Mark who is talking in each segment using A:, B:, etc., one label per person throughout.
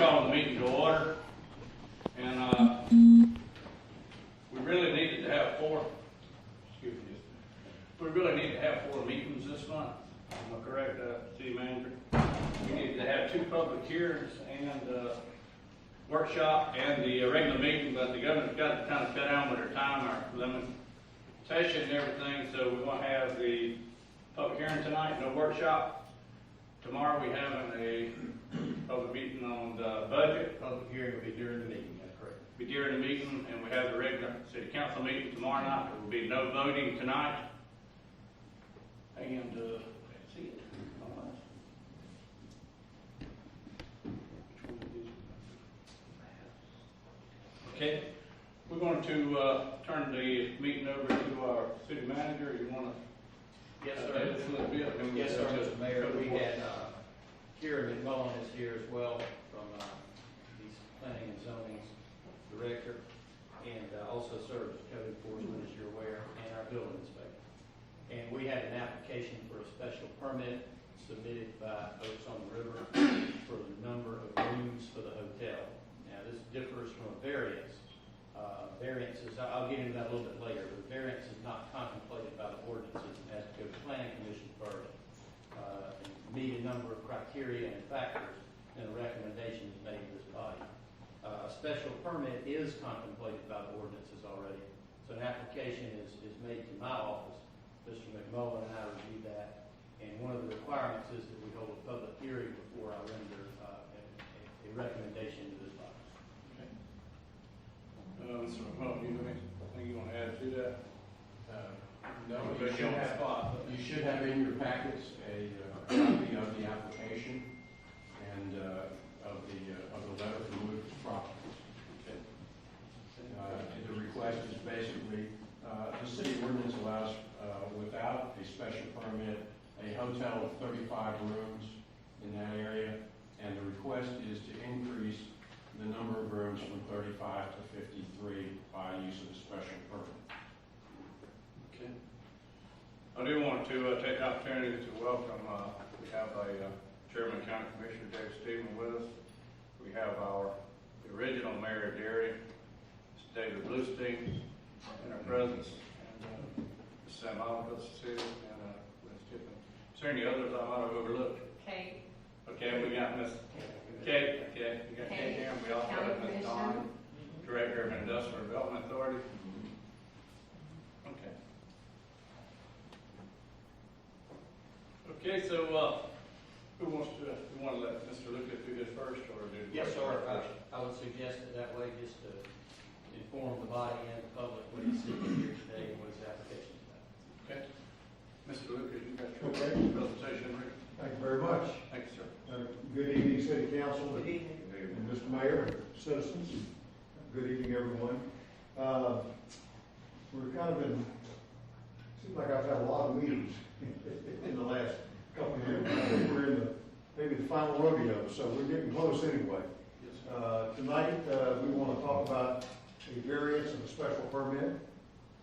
A: calling the meeting to order, and we really needed to have four meetings this month. Am I correct, City Manager? We needed to have 2 public hearings and workshop and the regular meeting, but the governor's got to kind of cut down with our time, our limitation and everything, so we're going to have the public hearing tonight, no workshop. Tomorrow we have a public meeting on the budget.
B: Public hearing will be during the meeting, that's correct.
A: Be during the meeting, and we have the regular city council meeting tomorrow night. There will be no voting tonight. And, see it. Okay, we're going to turn the meeting over to our city manager. You want to?
B: Yes, sir.
A: A little bit?
B: Yes, sir, Mr. Mayor. We had Karen McMullen is here as well from the Planning and Zoning Director, and also serves as code enforcement, as you're aware, and our building inspector. And we had an application for a special permit submitted by folks on the river for the number of rooms for the hotel. Now, this differs from a variance. Variances, I'll get into that a little bit later, but variance is not contemplated by the ordinances. It has to go to the Planning Commission first, and meet a number of criteria and factors, and a recommendation is made to this body. A special permit is contemplated by the ordinances already, so an application is made to my office. Mr. McMullen and I reviewed that, and one of the requirements is that we hold a public hearing before I render a recommendation to this body.
A: Mr. McMullen, you have anything you want to add to that?
C: No, you should have in your packets a copy of the application and of the letter from Lucas Properties. The request is basically the city ordinance allows without a special permit a hotel of 35 rooms in that area, and the request is to increase the number of rooms from 35 to 53 by use of a special permit.
A: Okay. I do want to take the opportunity to welcome, we have a Chairman County Commissioner Dave Stephen with us. We have the original Mayor of Darien, David Bluestein, in our presence, and Sam Oliver, Cecilia, and Ms. Tiffany. Is there any others I might have overlooked?
D: Kate.
A: Okay, we got Ms. Kate, okay, we got Kate here, and we also have Ms. Dawn, Director of Industrial Development Authority. Okay. Okay, so who wants to? We want to let Mr. Lucas do this first, or do?
B: Yes, sir. I would suggest that way, just to inform the body and the public what he's seeking here today and what his application is about.
A: Okay. Mr. Lucas, you got your presentation ready?
E: Thank you very much.
A: Thank you, sir.
E: Good evening, City Council, and Mr. Mayor, and citizens. Good evening, everyone. We're kind of seems like I've had a lot of meetings in the last couple of years. I think we're in maybe the final rodeo, so we're getting close anyway. Tonight, we want to talk about a variance and a special permit.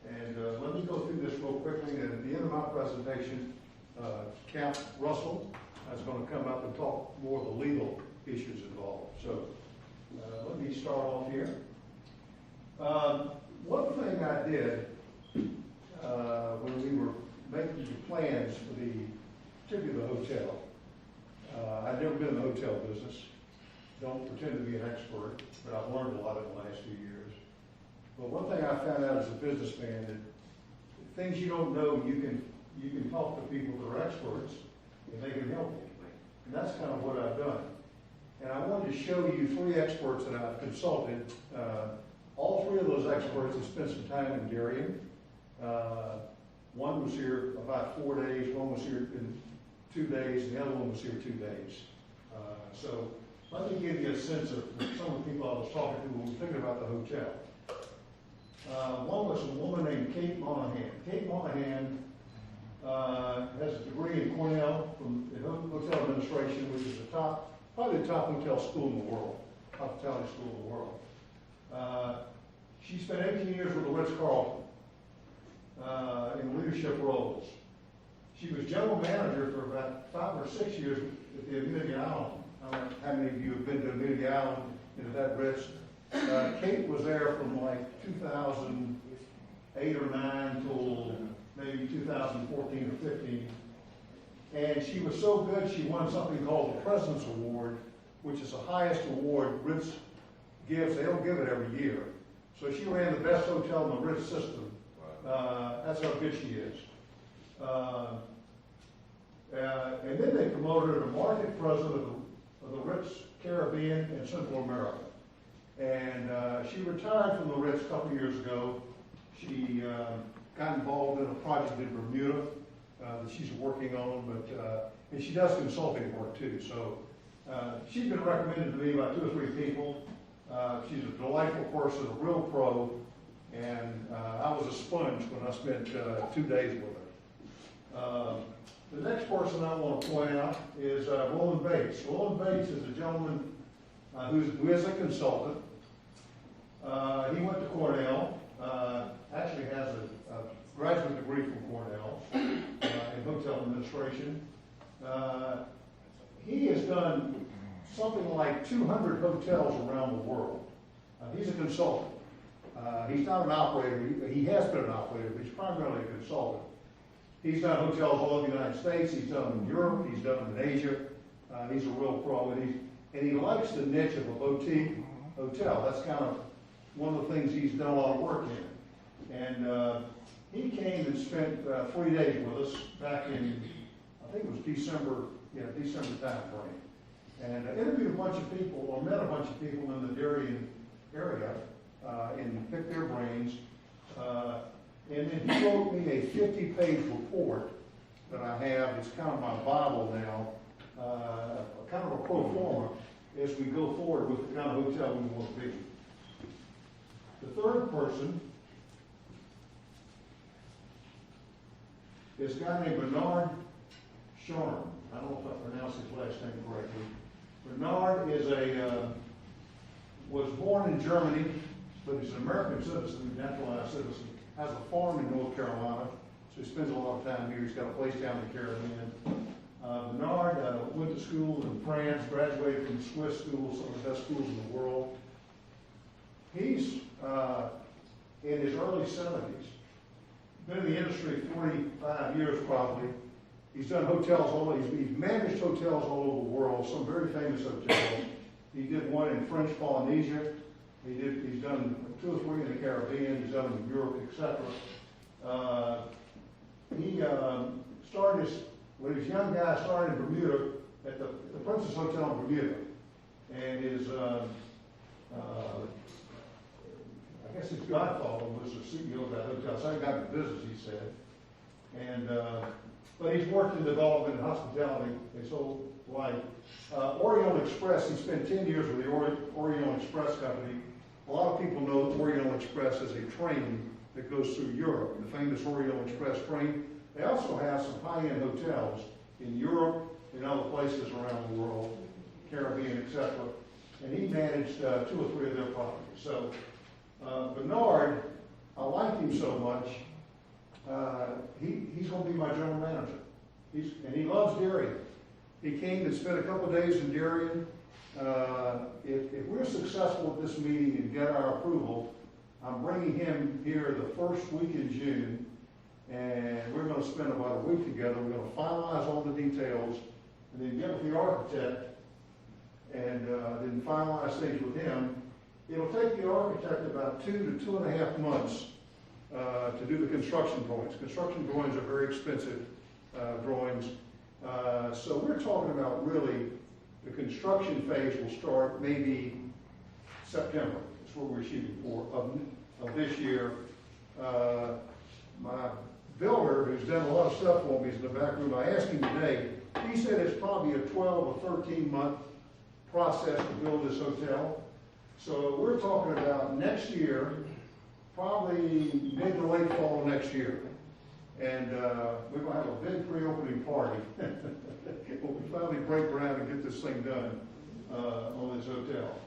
E: And let me go through this real quickly, and at the end of my presentation, Count Russell is going to come up and talk more of the legal issues involved. So let me start off here. One thing I did when we were making the plans for particularly the hotel, I've never been in the hotel business, don't pretend to be an expert, but I've learned a lot in the last few years. But one thing I found out as a businessman, that things you don't know, you can talk to people that are experts, and they can help you. And that's kind of what I've done. And I wanted to show you 3 experts that I've consulted. All 3 of those experts have spent some time in Darien. One was here about 4 days, one was here in 2 days, and the other one was here 2 days. So let me give you a sense of some of the people I was talking to when we were thinking about the hotel. One was a woman named Kate Monahan. Kate Monahan has a degree in Cornell from the Hotel Administration, which is probably the top hotel school in the world, hospitality school in the world. She spent 18 years with the Ritz-Carlton in leadership roles. She was general manager for about 5 or 6 years at the Amelia Island I don't know how many of you have been to Amelia Island, that Ritz. Kate was there from like 2008 or 9 till maybe 2014 or 15. And she was so good, she won something called the President's Award, which is the highest award Ritz gives. They don't give it every year. So she ran the best hotel in the Ritz system. That's how good she is. And then they promoted her to market president of the Ritz Caribbean and Central America. And she retired from the Ritz a couple of years ago. She got involved in a project in Bermuda that she's working on, and she does consulting work too. So she's been recommended to me by 2 or 3 people. She's a delightful person, a real pro, and I was a sponge when I spent 2 days with her. The next person I want to point out is Roland Bates. Roland Bates is a gentleman who is a consultant. He went to Cornell, actually has a graduate degree from Cornell in hotel administration. He has done something like 200 hotels around the world. He's a consultant. He's not an operator. He has been an operator, but he's primarily a consultant. He's done hotels all over the United States. He's done them in Europe. He's done them in Asia. He's a real pro, and he likes the niche of a boutique hotel. That's kind of one of the things he's done a lot of work in. And he came and spent 3 days with us back in, I think it was December time frame. And interviewed a bunch of people, or met a bunch of people in the Darien area, and picked their brains. And then he wrote me a 50-page report that I have. It's kind of my Bible now, kind of a pro forma as we go forward with the kind of hotel we want to be. The third person is a guy named Bernard Schorn. I don't know if I pronounced his last name correctly. Bernard was born in Germany, but he's an American citizen, naturalized citizen. Has a farm in North Carolina, so he spends a lot of time here. He's got a place down in the Caribbean. Bernard went to school in France, graduated from Swiss schools, some of the best schools in the world. He's in his early 70s, been in the industry 45 years probably. He's done hotels he's managed hotels all over the world, some very famous hotels. He did one in French Polynesia. He's done 2 or 3 in the Caribbean. He's done them in Europe, etc. He started when he was a young guy, started in Bermuda at the Princess Hotel in Bermuda, and his I guess his godfather was the CEO of that hotel. So he got into business, he said, and but he's worked in development and hospitality his whole life. Oriental Express. He spent 10 years with the Oriental Express company. A lot of people know Oriental Express as a train that goes through Europe, the famous Oriental Express train. They also have some high-end hotels in Europe and other places around the world, Caribbean, etc. And he managed 2 or 3 of their properties. So Bernard, I liked him so much, he's going to be my general manager. And he loves Darien. He came and spent a couple of days in Darien. If we're successful at this meeting and get our approval, I'm bringing him here the first week in June, and we're going to spend about a week together. We're going to finalize all the details, and then get with the architect, and then finalize things with him. It'll take the architect about 2 to 2.5 months to do the construction drawings. Construction drawings are very expensive drawings. So we're talking about really the construction phase will start maybe September. That's what we're shooting for of this year. My builder, who's done a lot of stuff for me, is in the back room. I asked him today. He said it's probably a 12 or 13-month process to build this hotel. So we're talking about next year, probably mid to late fall next year. And we're going to have a big pre-opening party when we finally break ground and get this thing done on this hotel.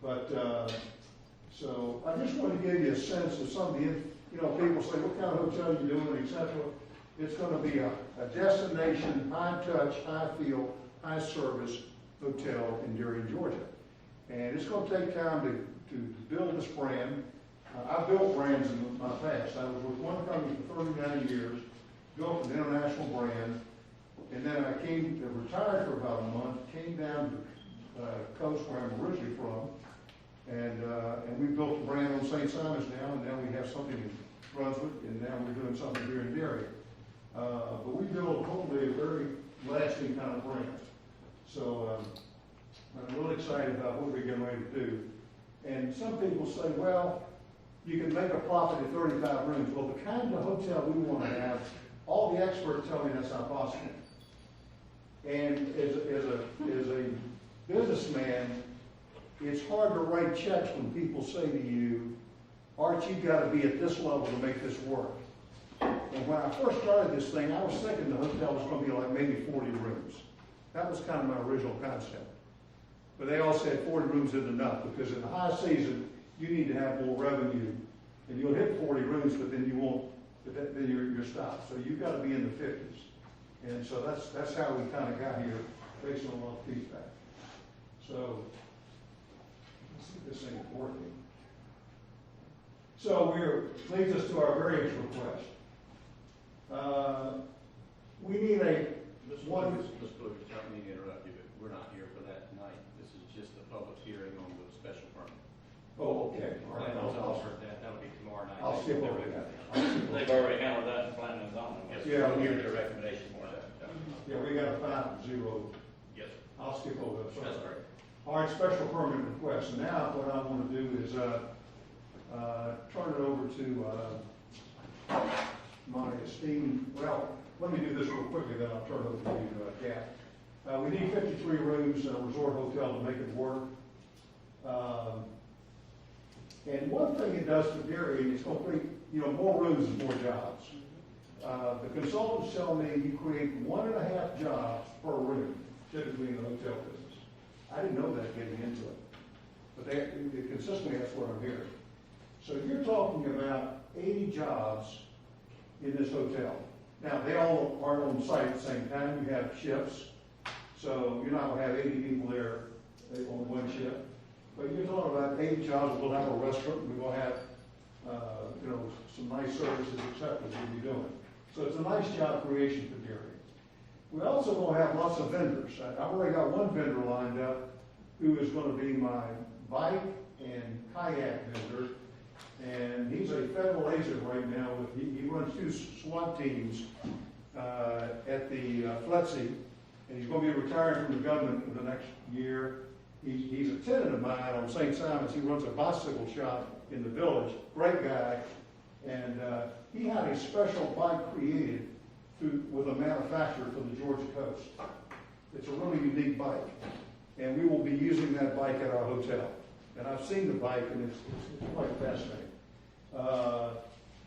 E: But so I just want to give you a sense of some of the, people say, what kind of hotel are you doing, etc. It's going to be a destination, high touch, high feel, high service, hotel in Darien, Georgia. And it's going to take time to build this brand. I built brands in my past. I was with one company for 39 years, built an international brand, and then I retired for about a month, came down to the coast where I'm originally from, and we built a brand on St. Simon's now, and now we have something in Brunswick, and now we're doing something here in Darien. But we build hopefully a very lasting kind of brand. So I'm really excited about what we're getting ready to do. And some people say, well, you can make a profit at 35 rooms. Well, the kind of hotel we want to have, all the experts tell me that's not possible. And as a businessman, it's hard to write checks when people say to you, Art, you've got to be at this level to make this work. And when I first started this thing, I was thinking the hotel was going to be like maybe 40 rooms. That was kind of my original concept. But they all said 40 rooms isn't enough, because in the high season, you need to have more revenue. And you'll hit 40 rooms, but then you won't, then you're stopped. So you've got to be in the 50s. And so that's how we kind of got here, based on a lot of feedback. So, let's see if this thing is working. So leads us to our variance request. We need
B: Mr. Lucas, I don't mean to interrupt you, but we're not here for that tonight. This is just the public hearing on the special permit.
E: Oh, okay. All right.
B: That'll be tomorrow night.
E: I'll skip over that.
A: They've already handled that in planning and zoning.
B: Yes,
E: Yeah.
B: we'll hear their recommendation for that.
E: Yeah, we got a 5-0.
B: Yes, sir.
E: I'll skip over that. Sorry.
B: That's all right.
E: All right, special permit request. Now, what I want to do is turn it over to my esteemed, well, let me do this real quickly, then I'll turn it over to you, Kat. We need 53 rooms in a resort hotel to make it work. And one thing it does for Darien, it's going to create, more rooms and more jobs. The consultants tell me you create 1.5 jobs per room, typically in the hotel business. I didn't know that getting into it, but consistently that's what I'm hearing. So you're talking about 80 jobs in this hotel. Now, they all aren't on site at the same time. You have shifts, so you're not going to have 80 people there on one shift. But you're talking about 80 jobs. We'll have a restaurant. We will have, some nice services, etc. We'll be doing. So it's a nice job creation for Darien. We also going to have lots of vendors. I've already got one vendor lined up who is going to be my bike and kayak vendor. And he's a federal agent right now. He runs 2 SWAT teams at the FLETC, and he's going to be retiring from the government for the next year. He's a tenant of mine on St. Simon's. He runs a bicycle shop in the village. Great guy. And he had a special bike created with a manufacturer from the Georgia coast. It's a really unique bike. And we will be using that bike at our hotel. And I've seen the bike, and it's quite fascinating.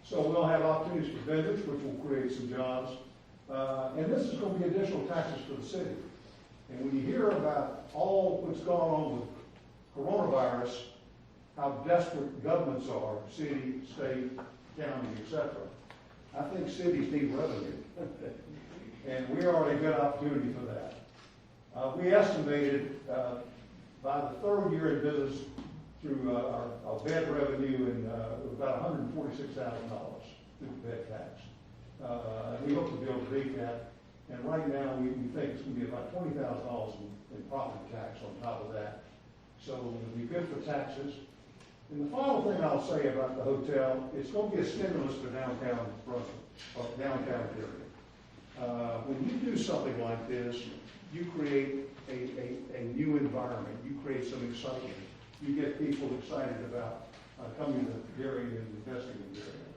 E: So we'll have opportunities for vendors, which will create some jobs. And this is going to be additional taxes for the city. And when you hear about all what's going on with coronavirus, how desperate governments are, city, state, county, etc., I think cities need revenue. And we are a good opportunity for that. We estimated by the 3rd year in business through our bed revenue and about $146,000 through the bed tax. We hope to be able to beat that. And right now, we think it's going to be about $20,000 in property tax on top of that. So it'll be good for taxes. And the final thing I'll say about the hotel, it's going to be a stimulus for downtown Brunswick, or downtown area. When you do something like this, you create a new environment. You create some excitement. You get people excited about coming to Darien and investing in Darien.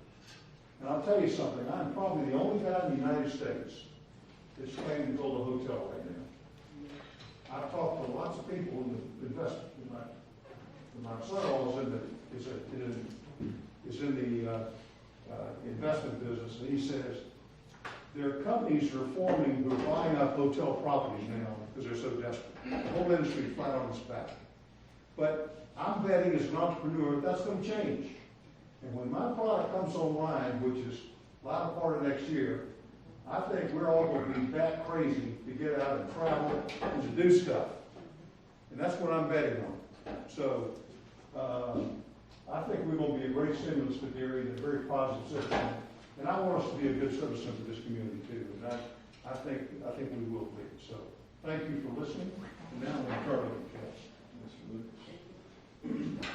E: And I'll tell you something, I'm probably the only guy in the United States that's planning to build a hotel right now. I've talked to lots of people in the investment. My son-in-law is in the investment business, and he says there are companies that are forming who are buying up hotel properties now because they're so desperate. The whole industry is flat on its back. But I'm betting as an entrepreneur that's going to change. And when my product comes online, which is the latter part of next year, I think we're all going to be that crazy to get out and travel and to do stuff. And that's what I'm betting on. So, I think we're gonna be a great stimulus to the area, a very positive citizen. And I want us to be a good citizen for this community too. And I think we will be. So, thank you for listening. And now I'm going to turn it over to Kelsey.
D: Mr. Lucas.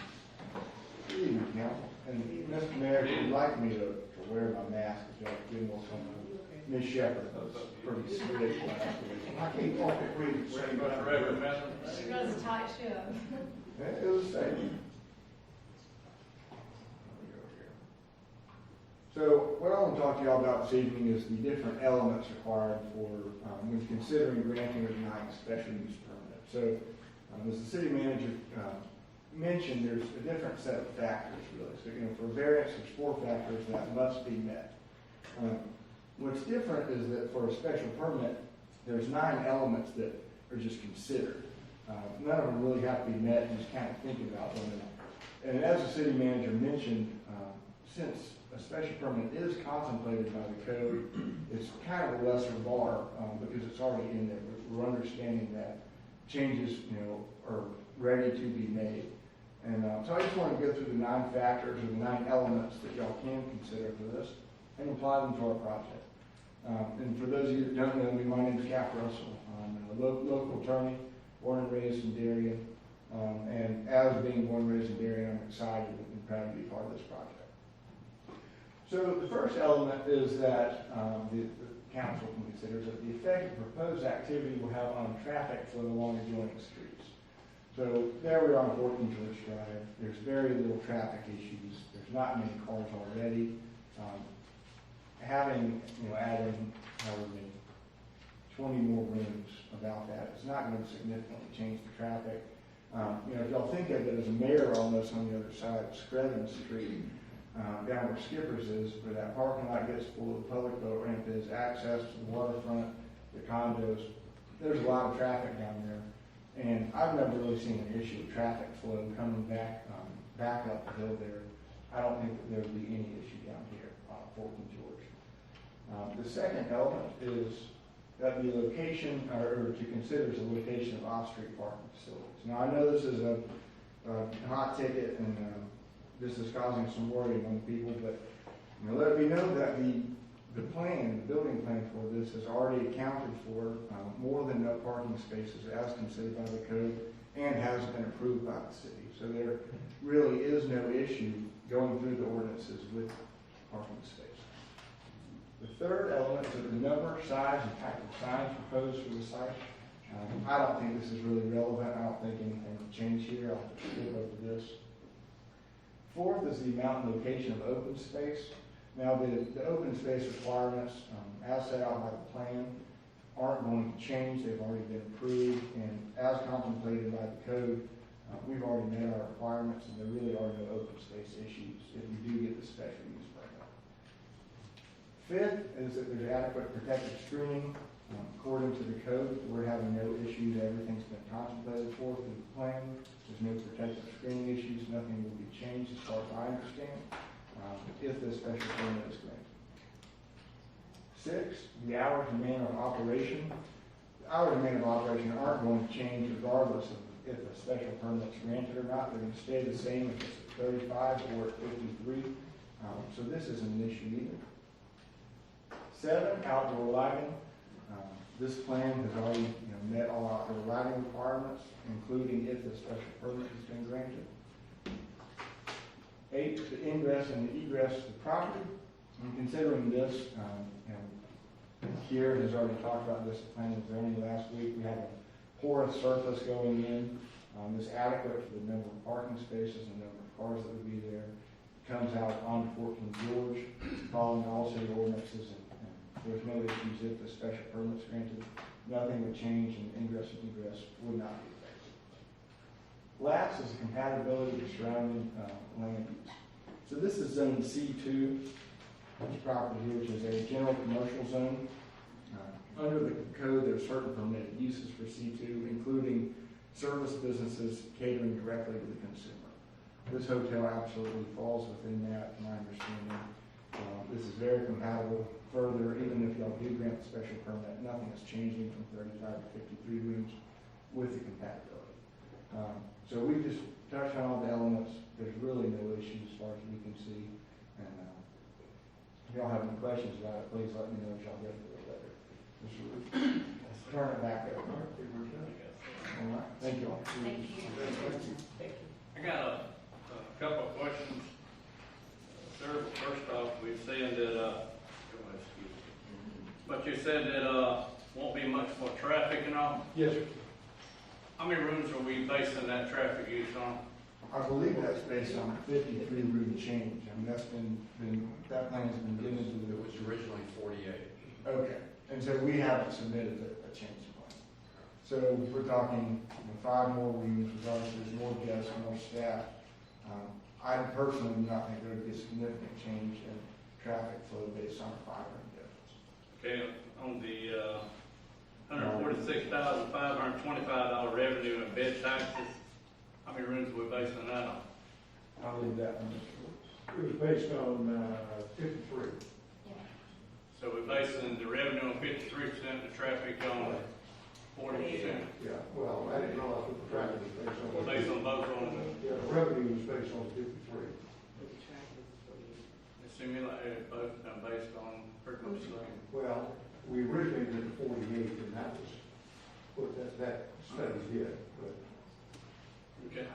D: Good evening, council. And Mr. Mayor, if you'd like me to wear my mask, if y'all didn't want some, Ms. Shepherd was pretty strict last week.
E: I can't talk to you.
A: Reverend Messer.
F: She runs a tight ship.
D: It was safe. So what I want to talk to y'all about this evening is the different elements required for when considering granting or denying a special use permit. So as the city manager mentioned, there's a different set of factors really. So for variance, there's 4 factors that must be met. What's different is that for a special permit, there's 9 elements that are just considered. None of them really have to be met, you just kind of think about them. And as the city manager mentioned, since a special permit is contemplated by the code, it's kind of a lesser bar because it's already in there. We're understanding that changes, are ready to be made. And so I just want to go through the 9 factors or the 9 elements that y'all can consider for this and apply them to our project. And for those of you that don't know me, my name is Cap Russell. I'm a local attorney, born and raised in Darien. And as being born and raised in Darien, I'm excited and proud to be part of this project. So the first element is that the council can consider that the effect the proposed activity will have on traffic flow along adjoining streets. So there we are on 14 George Drive. There's very little traffic issues. There's not many cars already. Having, adding however many, 20 more rooms about that, it's not going to significantly change the traffic. If y'all think of it as a mayor almost on the other side of Screven Street, down where Skipper's is, where that parking lot gets full, the public boat ramp is, access to the waterfront, the condos, there's a lot of traffic down there. And I've never really seen an issue with traffic flow coming back up the hill there. I don't think that there would be any issue down here on 14 George. The second element is that the location, or to consider is the location of off-street parking facilities. Now I know this is a hot ticket and this is causing some worry among people, but let it be known that the building plan for this has already accounted for more than enough parking spaces as considered by the code and has been approved by the city. So there really is no issue going through the ordinances with parking space. The third element is the number, size, and type of signs proposed for the site. I don't think this is really relevant. I don't think anything will change here. I'll skip over this. Fourth is the amount and location of open space. Now, the open space requirements, as set out by the plan, aren't going to change. They've already been approved, and as contemplated by the code, we've already met our requirements, and there really are no open space issues if you do get the special use permit. Fifth is that there's adequate protective screening. According to the code, we're having no issues. Everything's been contemplated for through the plan. There's no protective screening issues. Nothing will be changed as far as I understand if this special permit is granted. 6, the hours and manner of operation. The hours and manner of operation aren't going to change regardless of if a special permit is granted or not. They're going to stay the same if it's at 35 or at 53. So this isn't an issue either. 7, outdoor lighting. This plan has already met all outdoor lighting requirements, including if the special permit has been granted. 8, the ingress and the egress of the property. And considering this, Kier has already talked about this at planning and zoning last week. We have a porous surface going in. It's adequate for the number of parking spaces and the number of cars that would be there. It comes out on 14 George, following all city ordinances, and there's no issues if the special permit is granted. Nothing would change, and ingress and egress would not be affected. Last is the compatibility with surrounding land use. So this is zone C2, this property here, which is a general commercial zone. Under the code, there are certain permitted uses for C2, including service businesses catering directly to the consumer. This hotel absolutely falls within that, in my understanding. This is very compatible. Further, even if y'all do grant the special permit, nothing is changing from 35 to 53 rooms with the compatibility. So we just touched on all the elements. There's really no issue as far as we can see. And if y'all have any questions about it, please let me know if y'all get it later. Let's turn it back over. All right, thank you all.
F: Thank you.
A: I got a couple of questions. Sir, first off, we've said that, but you said that, won't be much more traffic and all.
E: Yes, sir.
A: How many rooms are we basing that traffic use on?
D: I believe that's based on 53 room change. I mean, that's been, that plan has been given to
C: It was originally 48.
D: Okay, and so we haven't submitted a change plan. So we're talking 5 more rooms, regardless, there's more guests, more staff. I personally do not think there would be a significant change in traffic flow based on a 5-room difference.
A: Okay, on the, $146,525 revenue and bed taxes, how many rooms are we basing that on?
D: I'll leave that one.
E: It was based on 53.
A: So we're basing the revenue on 53%, the traffic on 40%.
E: Yeah, well, I didn't realize what the traffic was based on.
A: Based on both of them,
E: Yeah, the revenue was based on 53.
A: it seemed like both of them based on pretty much the same.
E: Well, we originally did the 48, and that was what that study did, but
A: Okay.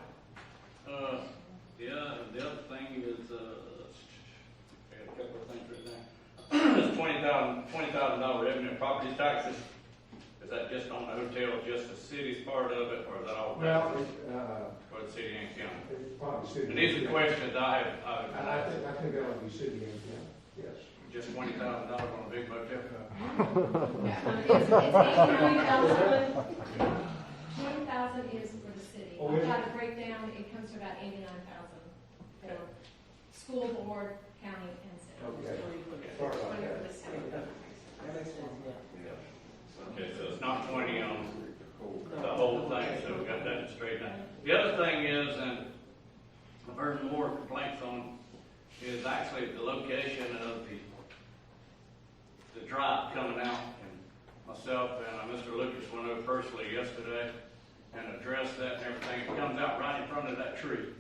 A: The other thing is, I got a couple of things written down. This $20,000 revenue and property taxes, is that just on the hotel, just the city's part of it, or is that all?
E: well,
A: For the city and county?
E: it's probably city.
A: And these are questions I
E: And I think that would be city and county, yes.
A: just $20,000 on a big motel?
F: It's 89,000. 20,000 is for the city.
E: Oh,
F: I've
E: is
F: got a breakdown, it comes to about 89,000 for school board, county, and city.
E: Okay. Sorry about
F: Twenty for
E: that.
F: the city.
A: Okay, so it's not 20 on the whole thing, so we got that straight out. The other thing is, and I've heard more complaints on, is actually the location of the drive coming out. And myself and Mr. Lucas went over personally yesterday and addressed that and everything. It comes out right in front of that tree.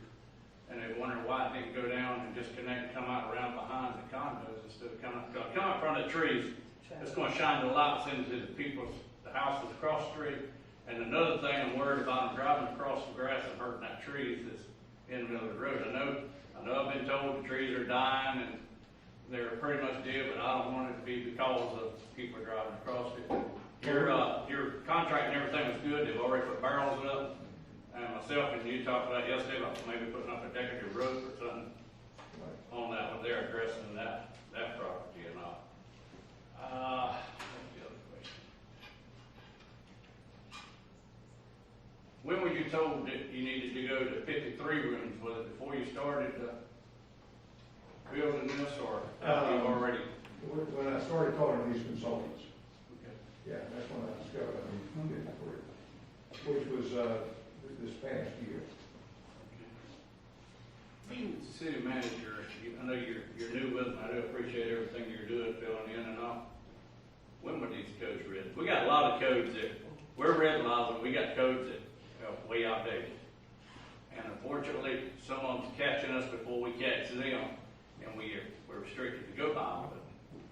A: And they wonder why it didn't go down and just connect and come out around behind the condos instead of coming in front of the trees. It's going to shine the lights into the houses across the street. And another thing I'm worried about, I'm driving across the grass and hurting that trees that's in the middle of the road. I know I've been told the trees are dying and they're pretty much dead, but I don't want it to be because of people driving across it. Your contract and everything was good. They've already put barrels up. And myself and you talked about yesterday about maybe putting up a decorative roof or something on that one. They're addressing that property and all. What's the other question? When were you told that you needed to go to 53 rooms? Was it before you started building this, or after you've already?
E: When I started talking to these consultants,
A: Okay.
E: yeah, that's when I discovered I needed 53, which was this past year.
A: City manager, I know you're new with them. I do appreciate everything you're doing, filling in and all. When were these codes written? We got a lot of codes that we're written laws, and we got codes that are way outdated. And unfortunately, some of them's catching us before we catch them, and we're restricted to go by them.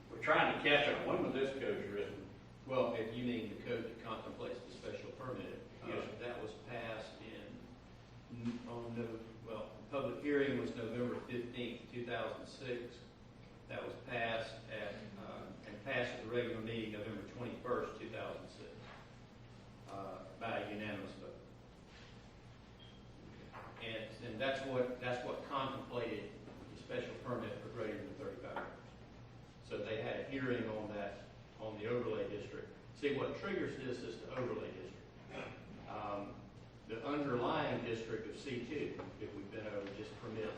A: But we're trying to catch them. When was this code written?
B: Well, if you need the code that contemplates the special permit,
A: Yes.
B: that was passed the public hearing was November 15th, 2006. That was passed and passed at the regular meeting November 21st, 2006, by a unanimous vote. And that's what contemplated the special permit for greater than 35 rooms. So they had a hearing on that, on the overlay district. See, what triggers this is the overlay district. The underlying district of C2, if we've been over, just permits,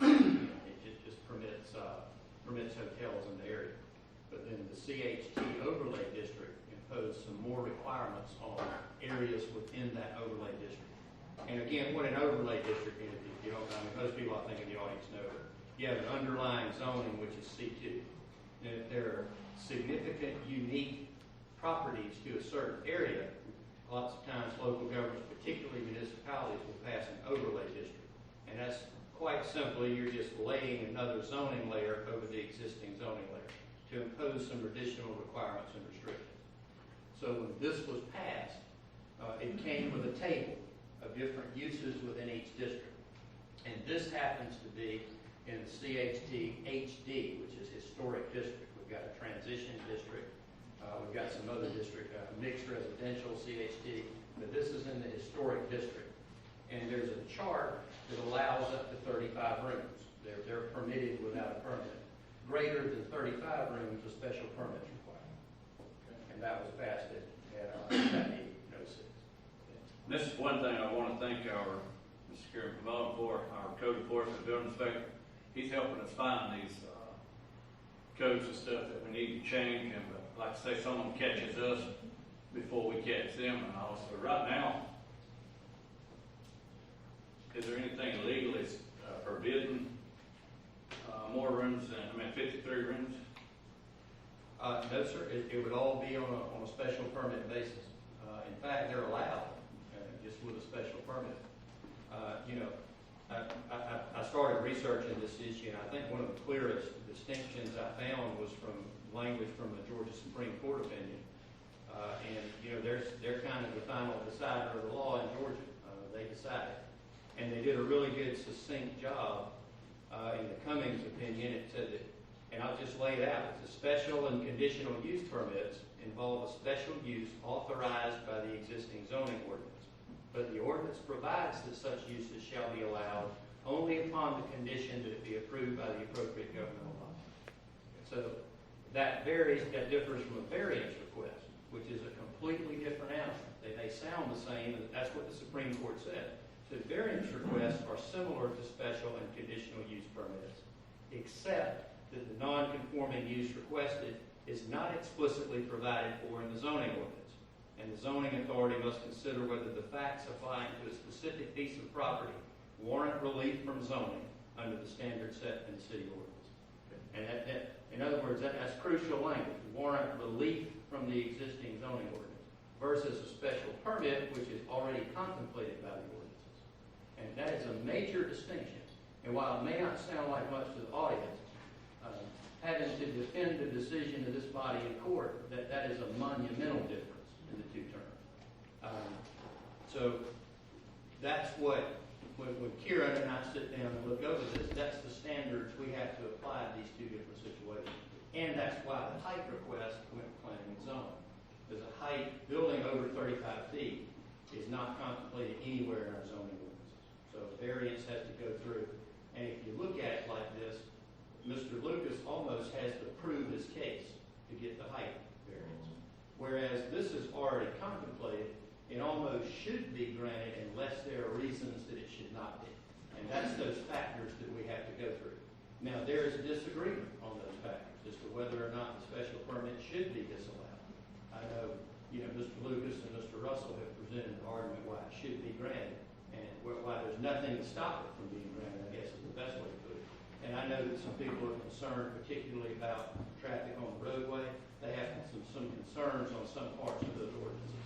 B: permits hotels in the area. But then the CHT overlay district imposed some more requirements on areas within that overlay district. And again, what an overlay district is, if you don't know, I mean, most people I think in the audience know it. You have an underlying zoning, which is C2. And if there are significant, unique properties to a certain area, lots of times local governments, particularly municipalities, will pass quite simply, you're just laying another zoning layer over the existing zoning layer to impose some additional requirements and restrictions. So when this was passed, it came with a table of different uses within each district. And this happens to be in the CHD HD, which is historic district. We've got a transition district. We've got some other district, mixed residential CHD, but this is in the historic district. And there's a chart that allows up to 35 rooms. They're permitted without a permit. Greater than 35 rooms, a special permit is required. And that was passed at 1906.
A: This is one thing I want to thank our Mr. Karen Pavone for, our code enforcement building inspector. He's helping us find these codes and stuff that we need to change, and like I say, someone catches us before we catch them. And also, right now, is there anything legally forbidden more rooms than 53 rooms?
B: No, sir. It would all be on a special permit basis. In fact, they're allowed just with a special permit. I started researching this issue, and I think one of the clearest distinctions I found was from language from the Georgia Supreme Court opinion. They're kind of the final decider of the law in Georgia. They decided. And they did a really good, succinct job in the Cummings opinion. It said that, and I'll just lay it out, it's a special and conditional use permits involve a special use authorized by the existing zoning ordinance. But the ordinance provides that such uses shall be allowed only upon the condition that it be approved by the appropriate governmental body. So that differs from a variance request, which is a completely different animal. They sound the same, and that's what the Supreme Court said. So variance requests are similar to special and conditional use permits, except that the non-conforming use requested is not explicitly provided for in the zoning ordinance. And the zoning authority must consider whether the facts applying to a specific piece of property warrant relief from zoning under the standards set in the city ordinance. And in other words, that's crucial language, warrant relief from the existing zoning ordinance versus a special permit, which is already contemplated by the ordinances. And that is a major distinction. And while it may not sound like much to the audience, having to defend the decision of this body in court, that is a monumental difference in the two terms. So that's what, when Kieran and I sit down and look over this, that's the standards we have to apply to these two different situations. And that's why the height request went planning and zoning. Because a height building over 35 feet is not contemplated anywhere in our zoning ordinances. So variance has to go through. And if you look at it like this, Mr. Lucas almost has to prove his case to get the height variance. Whereas this is already contemplated, it almost should be granted unless there are reasons that it should not be. And that's those factors that we have to go through. Now, there is a disagreement on those factors as to whether or not the special permit should be disallowed. I know, Mr. Lucas and Mr. Russell have presented an argument why it should be granted, and why there's nothing to stop it from being granted, I guess is the best way to put it. And I know that some people are concerned particularly about traffic on the roadway. They have some concerns on some parts of those ordinances.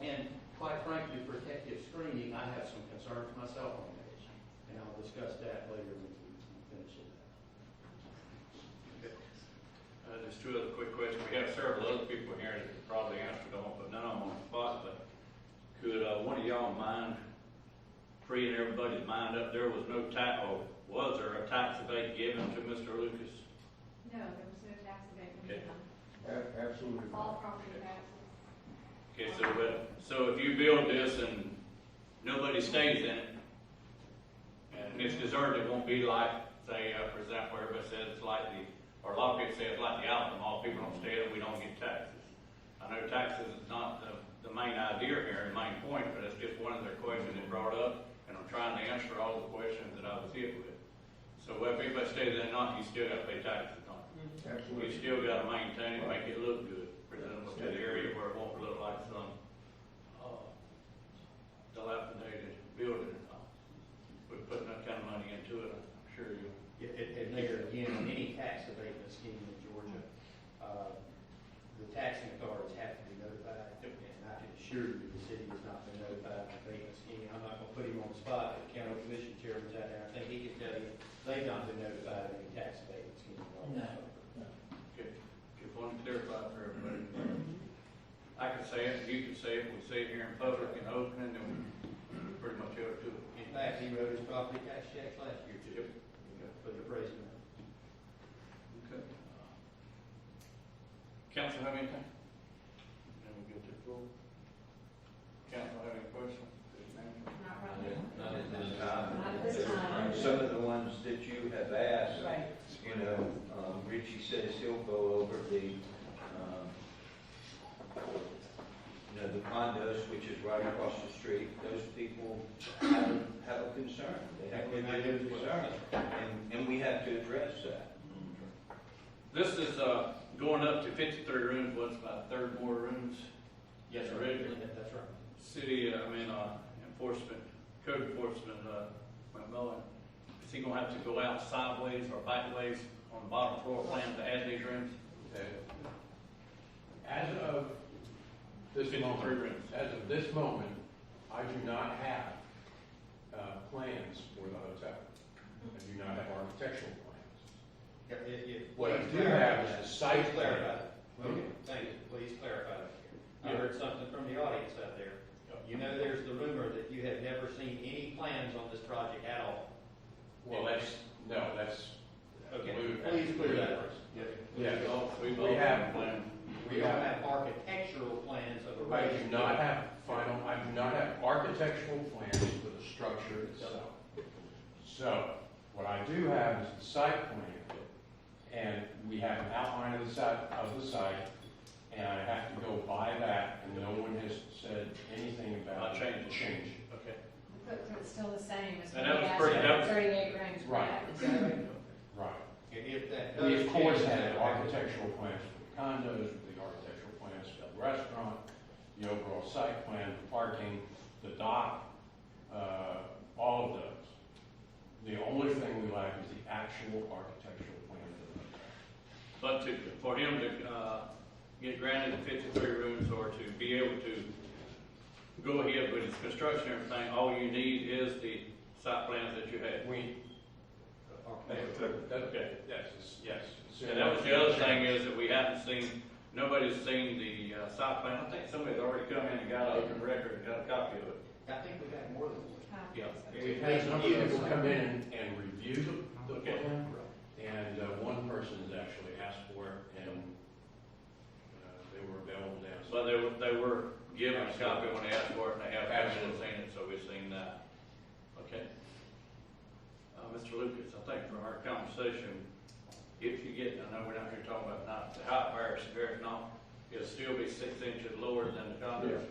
B: And quite frankly, protective screening, I have some concerns myself on that issue. And I'll discuss that later when we finish it.
A: Just two other quick questions. We have several other people here that could probably answer, don't want to put none of them on the spot, but could one of y'all mind freeing everybody's mind up? There was no tax, or was there a tax abate given to Mr. Lucas?
F: No, there was no tax abatement
A: Okay.
F: given.
E: Absolutely.
F: All property taxes.
A: Okay, so if you build this and nobody stays in it, and it's deserted, it won't be like, say, for example, everybody says it's like or a lot of people say it's like the Alton Mall, people don't stay in it, we don't get taxes. I know taxes is not the main idea here, the main point, but it's just one of their questions they brought up, and I'm trying to answer all the questions that I was hit with. So if anybody stays in it or not, you still got to pay taxes on it.
E: Absolutely.
A: You still got to maintain it, make it look good, present it to the area where it won't look like some dilapidated building or not. We're putting that kind of money into it, I'm sure you.
B: And there again, on any tax abatement scheme in Georgia, the taxing authorities have to be notified. And I can assure you the city has not been notified of the abatement scheme. I'm not going to put him on the spot, but the county commission chairman's out there. I think he can tell you No.
A: Okay, just want to clarify for everybody. I can say it, you can say it, we say it here in public and open, and we pretty much owe it to it.
B: In fact, he wrote his property tax checks last year too, for the president.
A: Okay. Council have anything? Then we go to the floor. Council have any questions?
F: Not right now.
G: Not at this time.
F: Not at this time.
G: Some of the ones that you have asked,
F: Right.
G: you know, Richie says he'll go over the, you know, the condos, which is right across the street. Those people have a concern. They have a legitimate concern, and we have to address that.
A: This is, going up to 53 rooms, what's about a third more rooms?
B: Yes, sir.
A: Regular.
B: That's right.
A: City, enforcement, code enforcement, McMullen, is he gonna have to go out sideways or backways on the bottom floor plan to add these rooms?
C: Okay. As of this
A: 53
C: moment,
A: rooms.
C: as of this moment, I do not have plans for the hotel. I do not have architectural plans. What I do have is the site
B: Please
C: plan.
B: clarify. Okay, thank you. Please clarify that. I heard something from the audience out there. You know, there's the rumor that you have never seen any plans on this project at all.
C: Well, that's.
B: Okay,
C: we-
B: please clear that first.
C: Yeah,
A: We
C: we have,
A: plan.
B: We don't have architectural plans of a
C: I
B: residential.
C: do not have I do not have architectural plans for the structure itself. So, what I do have is the site plan, and we have an outline of the site, and I have to go by that, and no one has said anything about
A: I'll change it.
C: change.
A: Okay.
F: Footprint's still the same as
A: And
F: when
A: that
F: we
A: was
F: asked
A: pretty- that
F: for
A: was-
F: 38 rooms.
C: Right.
F: Exactly.
C: Right.
B: If that
C: We
B: does
C: of course
B: change,
C: had
B: that-
C: architectural plans for the condos, the architectural plans for the restaurant, the overall site plan, the parking, the dock, all of those. The only thing we lack is the actual architectural plan for the hotel.
A: But for him to get granted the 53 rooms or to be able to go ahead with his construction and everything, all you need is the site plans that you had. Okay.
C: Yes.
A: And that was the other thing is that we haven't seen, nobody's seen the site plan. I think somebody's already come in and got an open record and got a copy of it.
B: I think we got more than one.
A: Yeah.
C: We've had some people come in and review the
A: Okay.
C: plan, and one person has actually asked for it, and they were available downstairs.
A: So they were given a copy when they asked for it, and they have actually seen it, so we've seen that. Okay. Mr. Lucas, I think for our conversation, if you get, I know we're not here talking about not the height variance, if not, it'll still be 6 inches lower than the condos.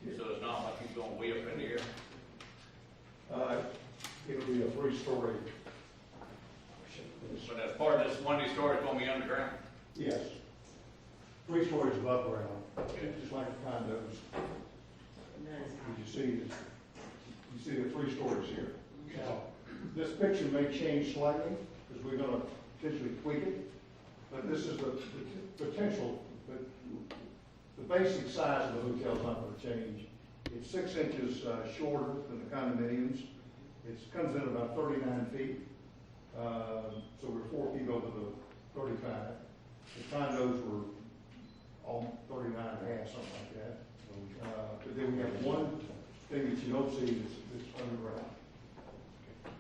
E: Yeah.
A: So it's not like you're going way up in the air.
E: It'll be a 3-story.
A: So that's part of this, one of these stories going to be underground.
E: Yes. 3 stories above ground,
A: Okay.
E: just like the condos. You see the 3 stories here. Now, this picture may change slightly, because we're gonna potentially tweak it, but this is the potential, but the basic size of the hotel is not gonna change. It's 6 inches shorter than the condominiums. It comes in about 39 feet, so we're 4 feet over the 35. The condos were all 39 and a half, something like that. But then we have one thing that you don't see that's underground.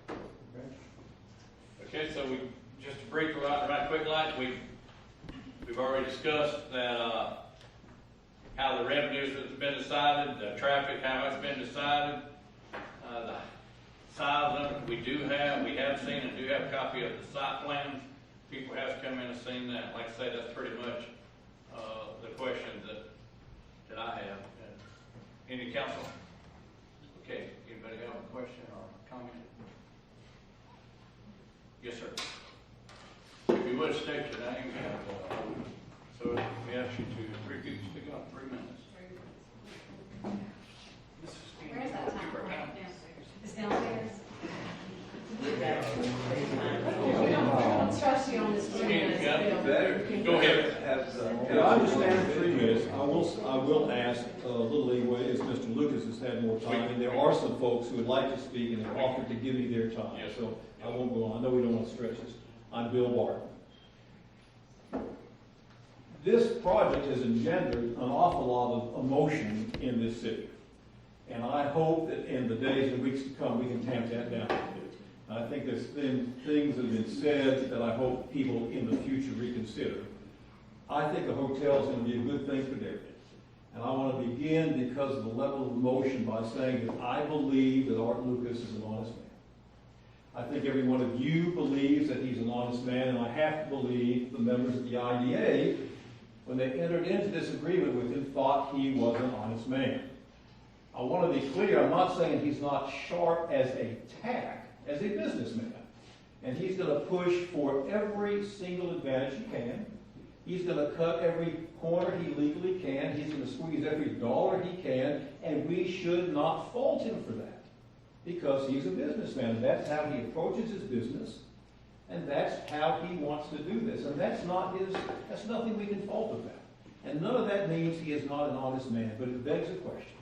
E: Okay?
A: Okay, so we, just a brief right quick light, we've already discussed that, how the revenues have been decided, the traffic, how it's been decided, the size of it, we have seen and do have a copy of the site plans. People have come in and seen that. Like I say, that's pretty much, the questions that I have. Any council? Okay, anybody have a question or comment? Yes, sir. If you would state your name and, so we ask you to repeat, speak up 3 minutes.
F: Where's that time? It's downstairs. We don't trust you on this.
A: Go ahead.
H: Yeah, I understand 3 minutes. I will ask a little leeway, as Mr. Lucas has had more time, and there are some folks who would like to speak and have offered to give me their time.
A: Yes.
H: So I won't go on. I know we don't want to stretch this. I'm Bill Barton. this project has engendered an awful lot of emotion in this city. And I hope that in the days and weeks to come, we can tamp that down a bit. I think there's been things that have been said that I hope people in the future reconsider. I think a hotel is going to be a good thing for Darien. And I want to begin, because of the level of emotion, by saying that I believe that Art Lucas is an honest man. I think every one of you believes that he's an honest man, and I have to believe the members of the IDA, when they entered into this agreement with him, thought he was an honest man. I want to be clear, I'm not saying he's not sharp as a tack, as a businessman. And he's going to push for every single advantage he can. He's going to cut every corner he legally can. He's going to squeeze every dollar he can. And we should not fault him for that, because he's a businessman. And that's how he approaches his business. And that's how he wants to do this. And that's nothing we can fault about. And none of that means he is not an honest man. But it begs a question.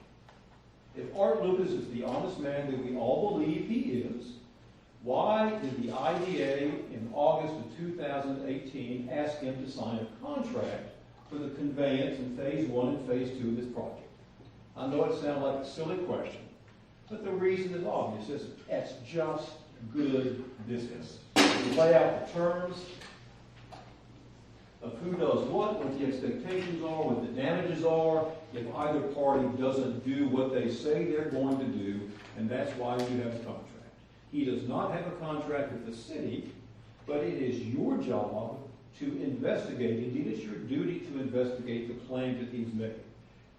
H: If Art Lucas is the honest man that we all believe he is, why did the IDA in August of 2018 ask him to sign a contract for the conveyance in phase 1 and phase 2 of this project? I know it sounds like a silly question, but the reason is obvious. It's just good business. You lay out the terms of who does what the expectations are, what the damages are, if either party doesn't do what they say they're going to do, and that's why you have a contract. He does not have a contract with the city, but it is your job to investigate. Indeed, it's your duty to investigate the claim that he's made.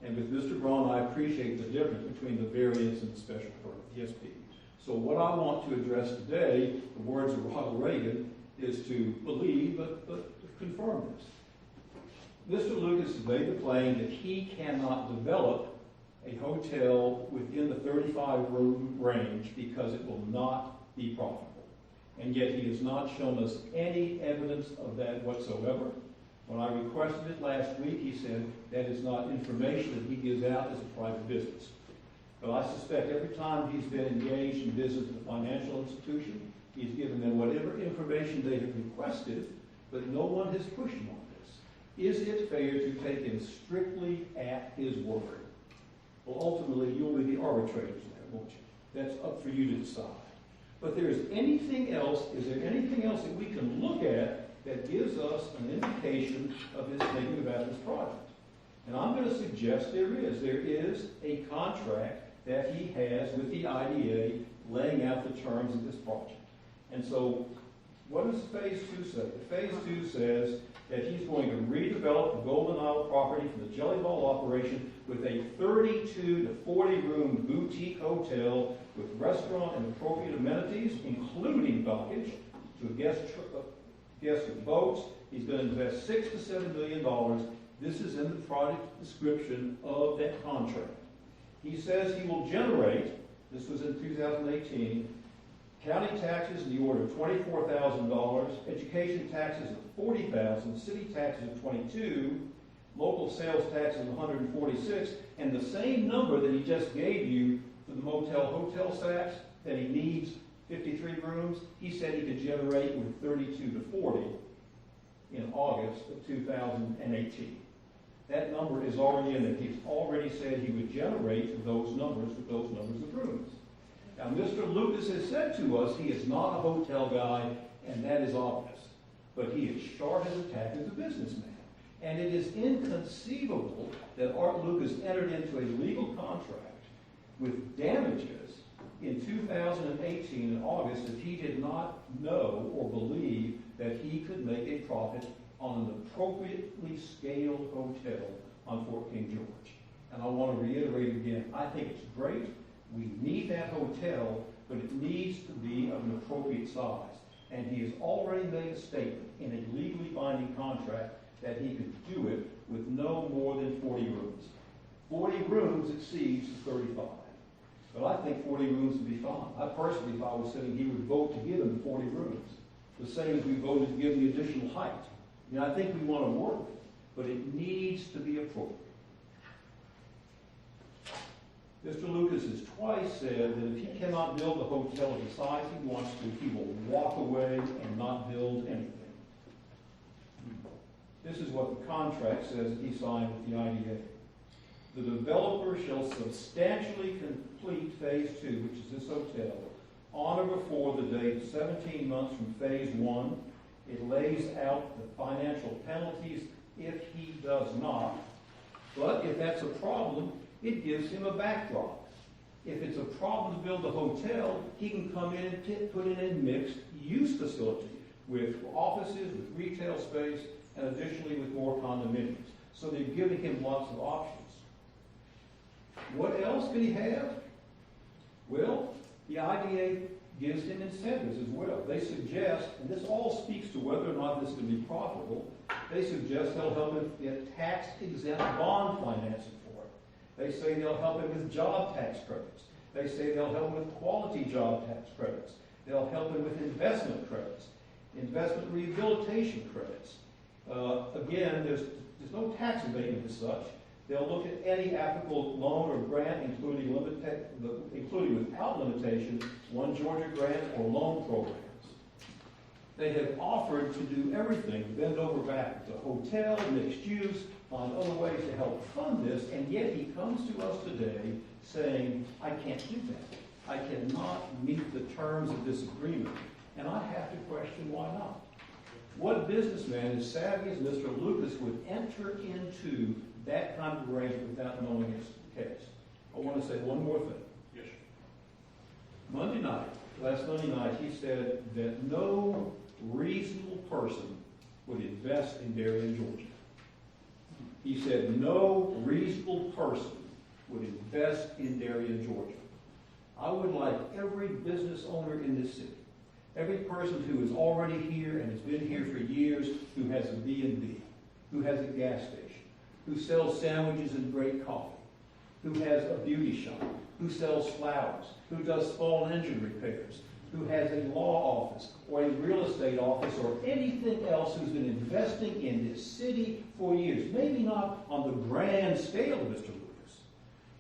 H: And with Mr. Braun, I appreciate the difference between the variance and the special permit, the SP. So what I want to address today, the words of Ronald Reagan, is to believe, but confirm this. Mr. Lucas has made the claim that he cannot develop a hotel within the 35-room range because it will not be profitable. And yet he has not shown us any evidence of that whatsoever. When I requested it last week, he said that is not information that he gives out as a private business. But I suspect every time he's been engaged in business with a financial institution, he's given them whatever information they have requested, but no one has pushed him on this. Is it fair to take him strictly at his word? Well, ultimately, you'll be the arbitrators there, won't you? That's up for you to decide. But is there anything else that we can look at that gives us an indication of his thinking about this project? And I'm going to suggest there is. There is a contract that he has with the IDA laying out the terms of this project. And so, what does phase 2 say? Phase 2 says that he's going to redevelop the Golden Isle property for the Jelly Ball operation with a 32 to 40 room boutique hotel with restaurant and appropriate amenities, including dockage to guests with boats. He's going to invest $6 to $7 million. This is in the project description of that contract. He says he will generate, this was in 2018, county taxes in the order of $24,000, education taxes of $40,000, city taxes of $22,000, local sales taxes of $146,000, and the same number that he just gave you for the hotel tax that he needs 53 rooms, he said he could generate with 32 to 40 in August of 2018. That number is already in there. He's already said he would generate those numbers with those numbers of rooms. Now, Mr. Lucas has said to us he is not a hotel guy, and that is obvious. But he is sharp as a tack as a businessman. And it is inconceivable that Art Lucas entered into a legal contract with damages in 2018 in August if he did not know or believe that he could make a profit on an appropriately scaled hotel on Fort King George. And I want to reiterate again, I think it's great. We need that hotel, but it needs to be of an appropriate size. And he has already made a statement in a legally binding contract that he could do it with no more than 40 rooms. 40 rooms exceeds 35. But I think 40 rooms would be fine. I personally, if I was sitting, he would vote to give him the 40 rooms. The same as we voted to give the additional height. I think we want to work, but it needs to be appropriate. Mr. Lucas has twice said that if he cannot build the hotel at the size he wants to, he will walk away and not build anything. This is what the contract says that he signed with the IDA. The developer shall substantially complete phase 2, which is this hotel, on or before the date 17 months from phase 1. It lays out the financial penalties if he does not. But if that's a problem, it gives him a backdrop. If it's a problem to build a hotel, he can come in and put in a mixed-use facility with offices, with retail space, and additionally with more condominiums. So they've given him lots of options. What else can he have? Well, the IDA gives him incentives as well. They suggest, and this all speaks to whether or not this can be profitable, they suggest they'll help him get tax-exempt bond financing for it. They say they'll help him with job tax credits. They say they'll help him with quality job tax credits. They'll help him with investment credits, investment rehabilitation credits. Again, there's no tax abatement as such. They'll look at any applicable loan or grant, including without limitation, One Georgia grant or loan programs. They have offered to do everything, bend over backwards, a hotel, mixed use, find other ways to help fund this, and yet he comes to us today saying, I can't do that. I cannot meet the terms of this agreement. And I have to question why not. What businessman as savvy as Mr. Lucas would enter into that kind of arrangement without knowing his case? I want to say one more thing.
A: Yes,
H: sir. Last Monday night, he said that no reasonable person would invest in Darien, Georgia. He said no reasonable person would invest in Darien, Georgia. I would like every business owner in this city, every person who is already here and has been here for years, who has a B&B, who has a gas station, who sells sandwiches and great coffee, who has a beauty shop, who sells flowers, who does small engine repairs, who has a law office or a real estate office or anything else, who's been investing in this city for years. Maybe not on the grand scale, Mr. Lucas,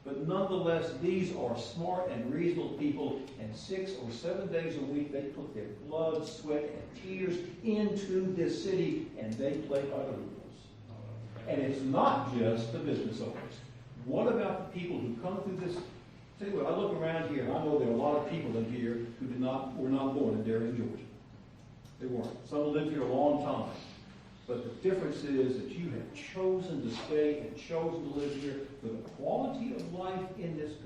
H: but nonetheless, these are smart and reasonable people, and 6 or 7 days a week, they put their blood, sweat, and tears into this city, and they play by the rules. And it's not just the business owners. What about the people who come through this? Tell you what, I look around here, and I know there are a lot of people in here who were not born in Darien, Georgia. They weren't. Some lived here a long time. But the difference is that you have chosen to stay and chosen to live here for the quality of life in this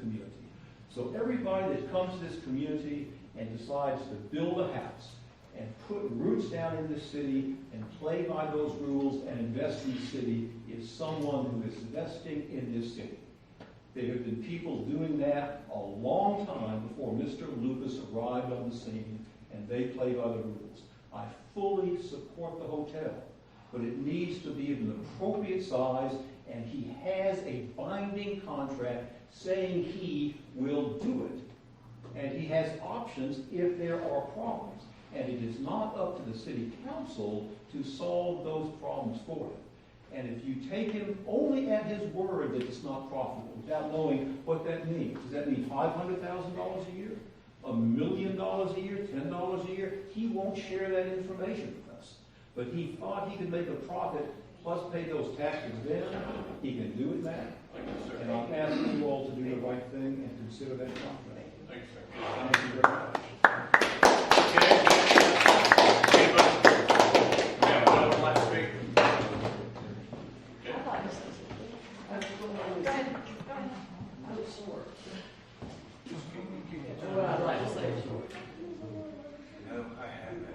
H: community. So everybody that comes to this community and decides to build a house and put roots down in this city and play by those rules and invest in the city is someone who is investing in this city. There have been people doing that a long time before Mr. Lucas arrived on the scene, and they play by the rules. I fully support the hotel, but it needs to be of an appropriate size, and he has a binding contract saying he will do it. And he has options if there are problems. And it is not up to the city council to solve those problems for him. And if you take him only at his word that it's not profitable, without knowing what that means, does that mean $500,000 a year? $1 million a year? $10 a year? He won't share that information with us. But he thought he could make a profit plus pay those taxes then. He can do it now. And I'm asking you all to do the right thing and consider that contract.
A: thanks, sir.
H: Thank you very much.
I: Well, I'd like to say short.
G: No, I haven't.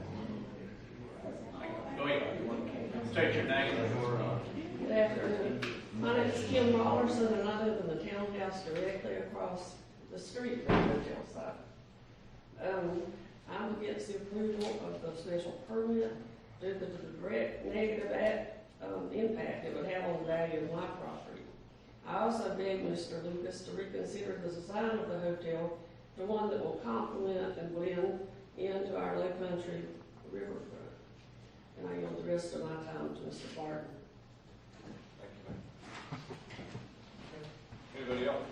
A: Go ahead. State your name.
I: Good afternoon. My name is Kim Rollerson, and I live in the townhouse directly across the street from the hotel site. I'm against the approval of the special permit due to the direct negative impact it would have on the value of my property. I also beg Mr. Lucas to reconsider the design of the hotel to one that will complement and blend into our low country riverfront. And I yield the rest of my time to Mr. Barton.
A: Anybody else?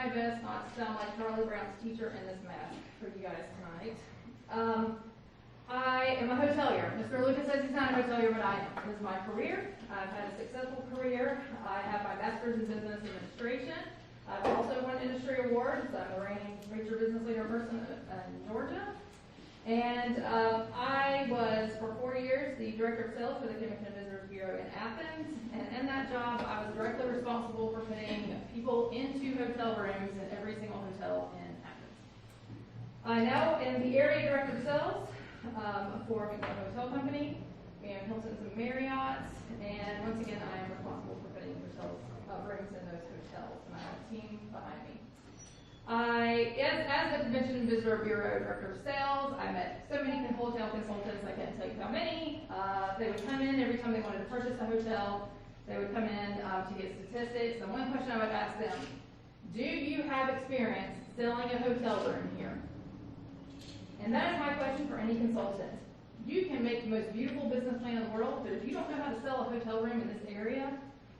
J: my best not to sound like Charlie Brown's teacher in this mask for you guys tonight. I am a hotelier. Mr. Lucas says he's not a hotelier, but I am. This is my career. I've had a successful career. I have my master's in business administration. I've also won industry awards. I'm the reigning major business leader person in Georgia. And I was, for 4 years, the director of sales for the Convention and Visitors Bureau in Athens. And in that job, I was directly responsible for putting people into hotel rooms in every single hotel in Athens. I now am the area director of sales for a hotel company. We have Hiltons and Marriotts. And once again, I am responsible for putting hotels, rooms in those hotels. And I have a team behind me. As the Convention and Visitor Bureau Director of Sales, I met so many hotel consultants, I can't tell you how many. They would come in every time they wanted to purchase a hotel. They would come in to get statistics. And one question I would ask them, do you have experience selling a hotel room here? And that is my question for any consultant. You can make the most beautiful business plan in the world, but if you don't know how to sell a hotel room in this area,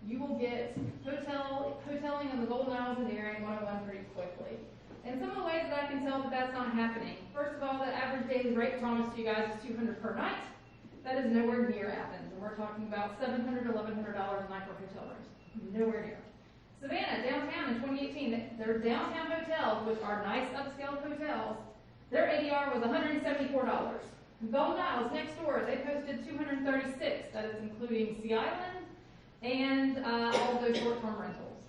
J: you will get hoteling in the Golden Isles of Darien 101 pretty quickly. And some of the ways that I can tell that that's not happening. First of all, the average daily rate promised to you guys is $200 per night. That is nowhere near Athens. And we're talking about $700 to $1,100 a night for hotel rooms. Nowhere near. Savannah, downtown in 2018, their downtown hotels, which are nice upscale hotels, their ADR was $174. Golden Isles next door, they posted $236. That is including Sea Island and all of those short-term rentals.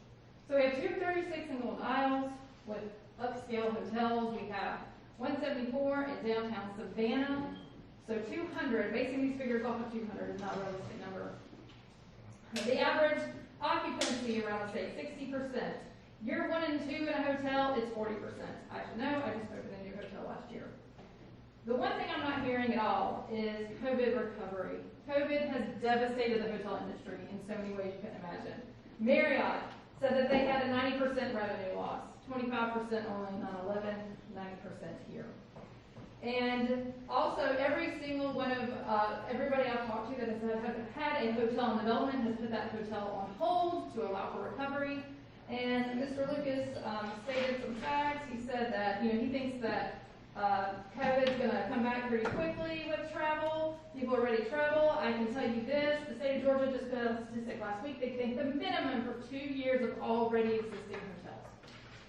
J: So we have 236 in Golden Isles with upscale hotels. We have 174 in downtown Savannah. So 200, basing these figures off of 200 is not a realistic number. The average occupancy around the state, 60%. Year 1 and 2 in a hotel, it's 40%. I should know, I just opened a new hotel last year. The one thing I'm not hearing at all is COVID recovery. COVID has devastated the hotel industry in so many ways you couldn't imagine. Marriott said that they had a 90% revenue loss, 25% only 9/11, 90% here. And also, every single one of everybody I've talked to that has had a hotel in development has put that hotel on hold to allow for recovery. And Mr. Lucas stated some facts. He said that he thinks that COVID is going to come back pretty quickly with travel. People are ready to travel. I can tell you this: the state of Georgia just put out a statistic last week. They think the minimum for 2 years of already existing hotels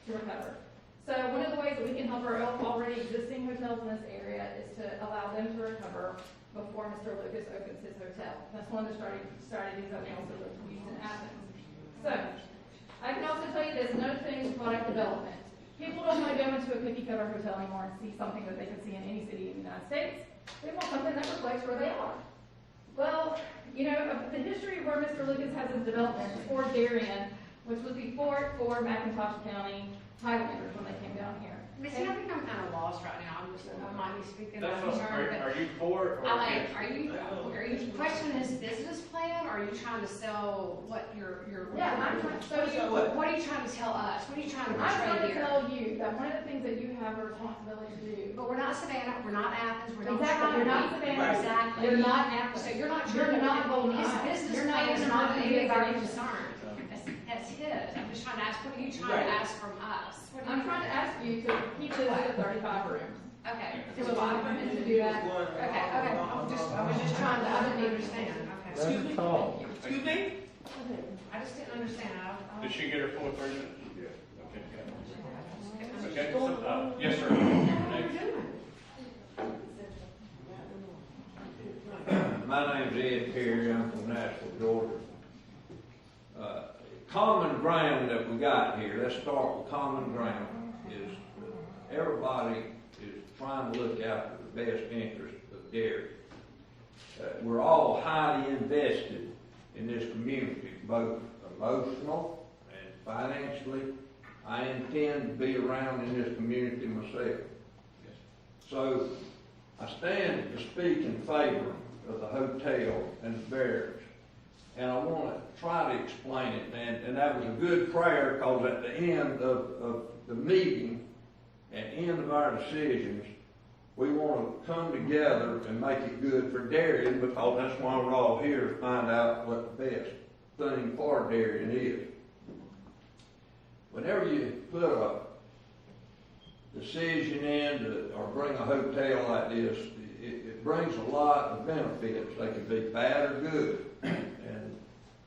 J: to recover. So one of the ways that we can help our already existing hotels in this area is to allow them to recover before Mr. Lucas opens his hotel. That's one of the strategies that we also used in Athens. So I can also tell you this: another thing is product development. People don't want to go into a cookie cutter hotel anymore and see something that they can see in any city in the United States. They want something that reflects where they are. Well, the history of where Mr. Lucas has his development is Fort Darien, which was before McIntosh County Highlanders when they came down here.
K: Missy, I think I'm kind of lost right now. I might be speaking
A: That's
K: out of
A: what,
K: turn, but
A: are you for it or against it?
K: are you questioning his business plan, or are you trying to sell what your
J: Yeah, I'm trying to show you.
K: what are you trying to tell us? What are you trying to
J: I'm trying
K: portray
J: to
K: here?
J: tell you that one of the things that you have a responsibility to do.
K: But we're not Savannah, we're not Athens, we're not.
J: Exactly, you're not Savannah.
K: Exactly.
J: You're not Athens.
K: So you're not
J: You're
K: trying to,
J: not Golden
K: his
J: Isles.
K: business
J: You're not
K: plan is
J: even
K: not
J: on the
K: any of our
J: big
K: concern. That's his. I'm just trying to ask, what are you trying to ask from us? What are
J: I'm
K: you-
J: trying to ask you to keep this at 35 rooms.
K: Okay.
J: To allow for him to do that.
K: Okay, I was just trying to, I didn't understand, okay.
B: Excuse me?
D: Tall.
B: Excuse me?
K: I just didn't understand.
A: Did she get her full 3 minutes?
K: Okay.
A: Okay, so, yes, sir. Next.
G: My name's Ed Perry, I'm from Nashville, Georgia. Common ground that we got here, let's start with common ground, is everybody is trying to look out for the best interest of Darien. We're all highly invested in this community, both emotional and financially. I intend to be around in this community myself. So I stand to speak in favor of the hotel and the barracks. And I want to try to explain it, and that was a good prayer, because at the end of the meeting, at the end of our decisions, we want to come together and make it good for Darien, because that's why we're all here, to find out what the best thing for Darien is. whenever you put a decision in or bring a hotel like this, it brings a lot of benefits. They can be bad or good. And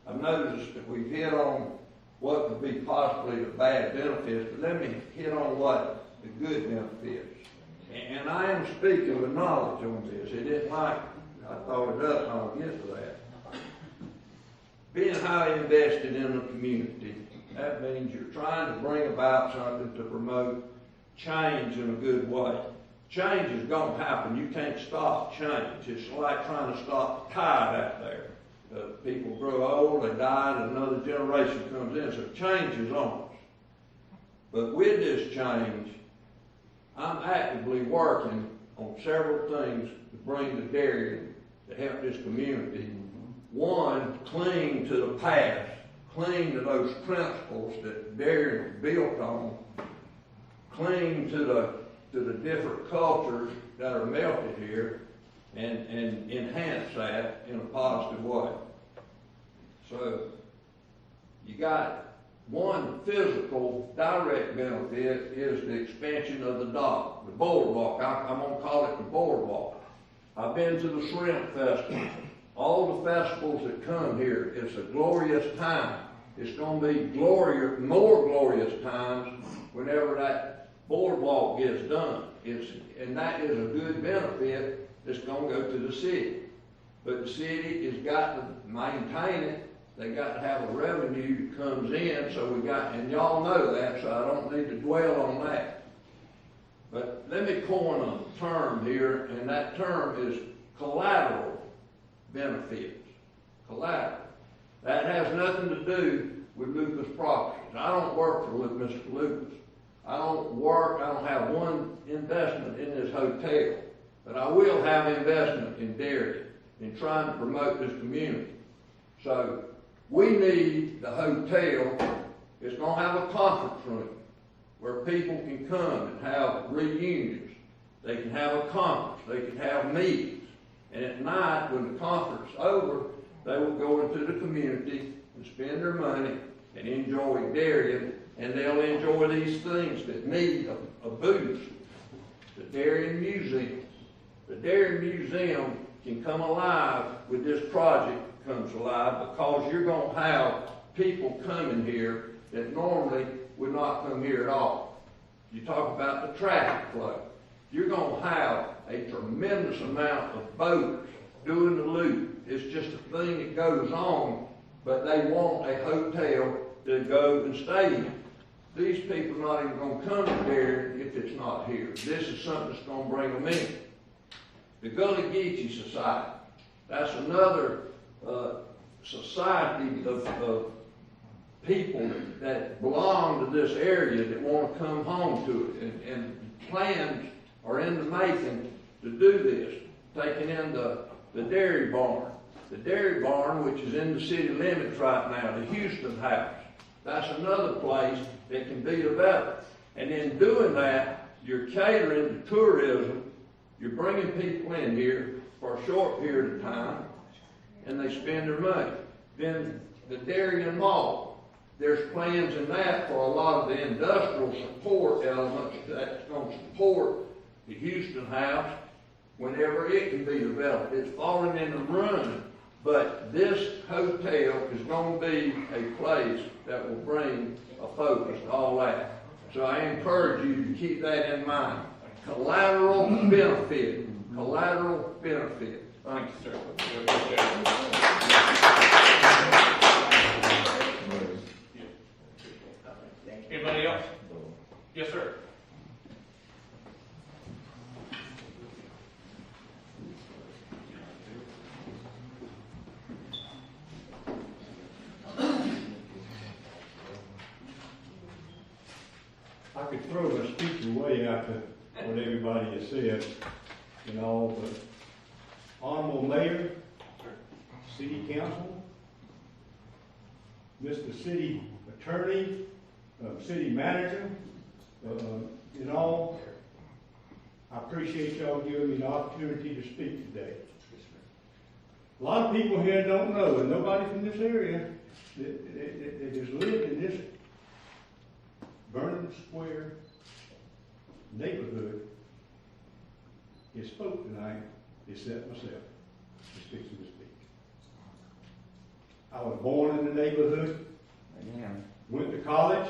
G: I've noticed that we've hit on what could be possibly the bad benefits, but let me hit on what the good benefits. And I am speaking with knowledge on this. It isn't like I thought it up, and I'll get to that. Being highly invested in the community, that means you're trying to bring about something to promote change in a good way. Change is going to happen. You can't stop change. It's like trying to stop the tide out there. People grow old, they die, and another generation comes in. So change is on us. But with this change, I'm actively working on several things to bring to Darien to help this community. One, cling to the past, cling to those principles that Darien built on, cling to the different cultures that are melted here, and enhance that in a positive way. So you got one physical direct benefit is the expansion of the dock, the boardwalk. I'm going to call it the boardwalk. I've been to the Shrimp Festival. All the festivals that come here, it's a glorious time. It's going to be more glorious times whenever that boardwalk gets done. And that is a good benefit that's going to go to the city. But the city has got to maintain it. They got to have a revenue that comes in, so and y'all know that, so I don't need to dwell on that. But let me coin a term here, and that term is collateral benefits. Collateral. That has nothing to do with Lucas Properties. I don't work for Mr. Lucas. I don't have one investment in this hotel, but I will have investment in Darien in trying to promote this community. So we need the hotel. It's going to have a conference room where people can come and have reunions. They can have a conference. They can have meetings. And at night, when the conference is over, they will go into the community and spend their money and enjoy Darien. And they'll enjoy these things that need a boost. The Darien Museum. The Darien Museum can come alive with this project comes alive because you're going to have people coming here that normally would not come here at all. You talk about the traffic flow. You're going to have a tremendous amount of boaters doing the loop. It's just a thing that goes on, but they want a hotel to go and stay in. These people are not even going to come to Darien if it's not here. This is something that's going to bring them in. The Gullah Geechee Society, that's another society of people that belong to this area that want to come home to it. And plans are in the making to do this, taking in the dairy barn. The dairy barn, which is in the city limits right now, the Houston House. That's another place that can be developed. And in doing that, you're catering to tourism. You're bringing people in here for a short period of time, and they spend their money. Then the Darien Mall, there's plans in that for a lot of the industrial support elements that's going to support the Houston House whenever it can be developed. It's falling in the run, but this hotel is going to be a place that will bring a focus to all that. So I encourage you to keep that in mind. Collateral benefit. Collateral benefit.
A: Thank you, sir. Anybody else? Yes, sir.
H: I could throw the speech away after what everybody has said, you know, but Honorable Mayor, City Council, Mr. City Attorney, City Manager, you know, I appreciate y'all giving me the opportunity to speak today. A lot of people here don't know, and nobody from this area that has lived in this
E: Vernon Square neighborhood has spoke tonight, except myself, is fixing to speak. I was born in the neighborhood, went to college.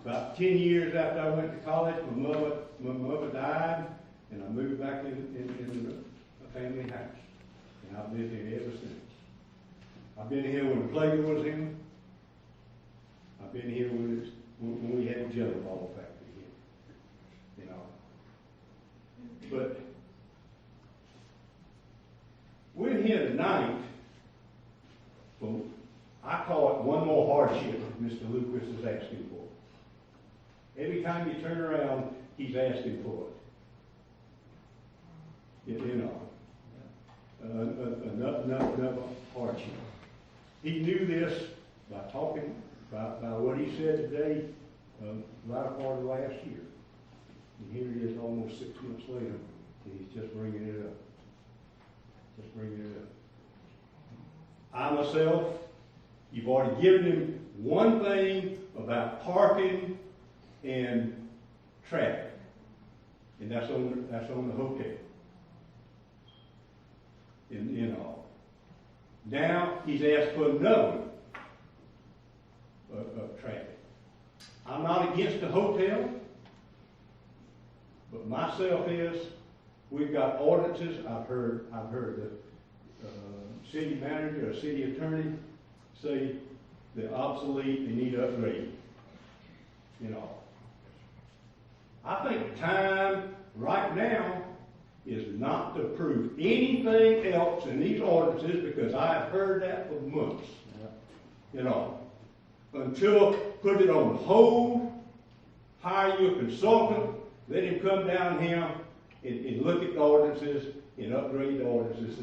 E: About 10 years after I went to college, my mother died, and I moved back in a family house. And I've been here ever since. I've been here when the playground was in. I've been here when we had the jelly ball factory here. You know. But we're here tonight for, I call it one more hardship Mr. Lucas is asking for. Every time you turn around, he's asking for it. You know, another hardship. He knew this by talking, by what he said today, latter part of last year. And here he is almost 6 months later, and he's just bringing it up. Just bringing it up. I myself, you've already given him one thing about parking and traffic, and that's on the hotel. In all. Now he's asked for another of traffic. I'm not against the hotel, but myself is. We've got ordinances. I've heard the city manager or city attorney say they're obsolete. They need upgrading. You know. I think the time right now is not to approve anything else in these ordinances, because I have heard that for months. You know, until put it on hold, hire you a consultant, let him come down here and look at the ordinances and upgrade the ordinances.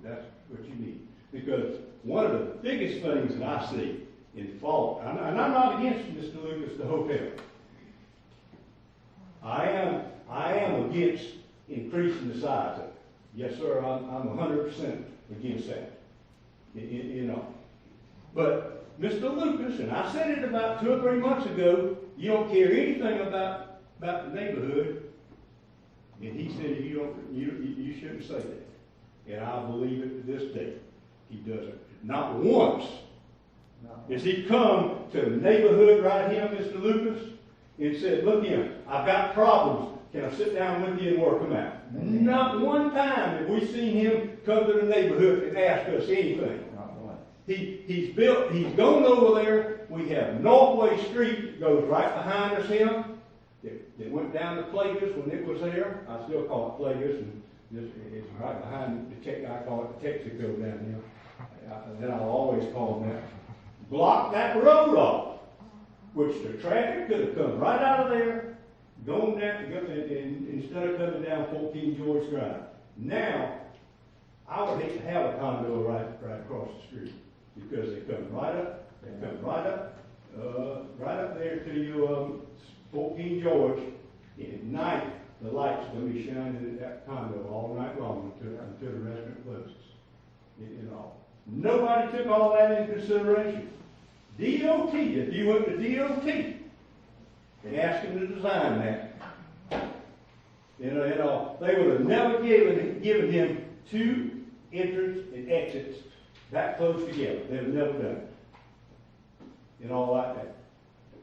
E: That's what you need. Because one of the biggest things that I see in fault, and I'm not against Mr. Lucas, the hotel. I am against increasing the size of it. Yes, sir, I'm 100% against that. You know. But Mr. Lucas, and I said it about 2 or 3 months ago, you don't care anything about the neighborhood. And he said you shouldn't say that. And I believe it to this day. He doesn't. Not once has he come to the neighborhood right here, Mr. Lucas, and said, look here, I've got problems. Can I sit down with you and work them out? Mm-hmm. Not one time have we seen him come to the neighborhood and ask us anything. Not one. He's gone over there. We have Northway Street that goes right behind us here. That went down to Plagas when it was there. I still call it Plagas, and it's right behind I call it the Texaco down here. Then I'll always call them that. Block that road off, which the traffic could have come right out of there, going down, instead of coming down 14 George Drive. Now, I would hate to have a condo right across the street, because they come right up there to you, 14 George, and at night, the lights will be shining in that condo all night long until the restaurant closes. You know, nobody took all that into consideration. DOT, if you went to DOT and asked them to design that, you know, they would have never given him 2 entrances and exits that close together. They would have never done it. And all like that.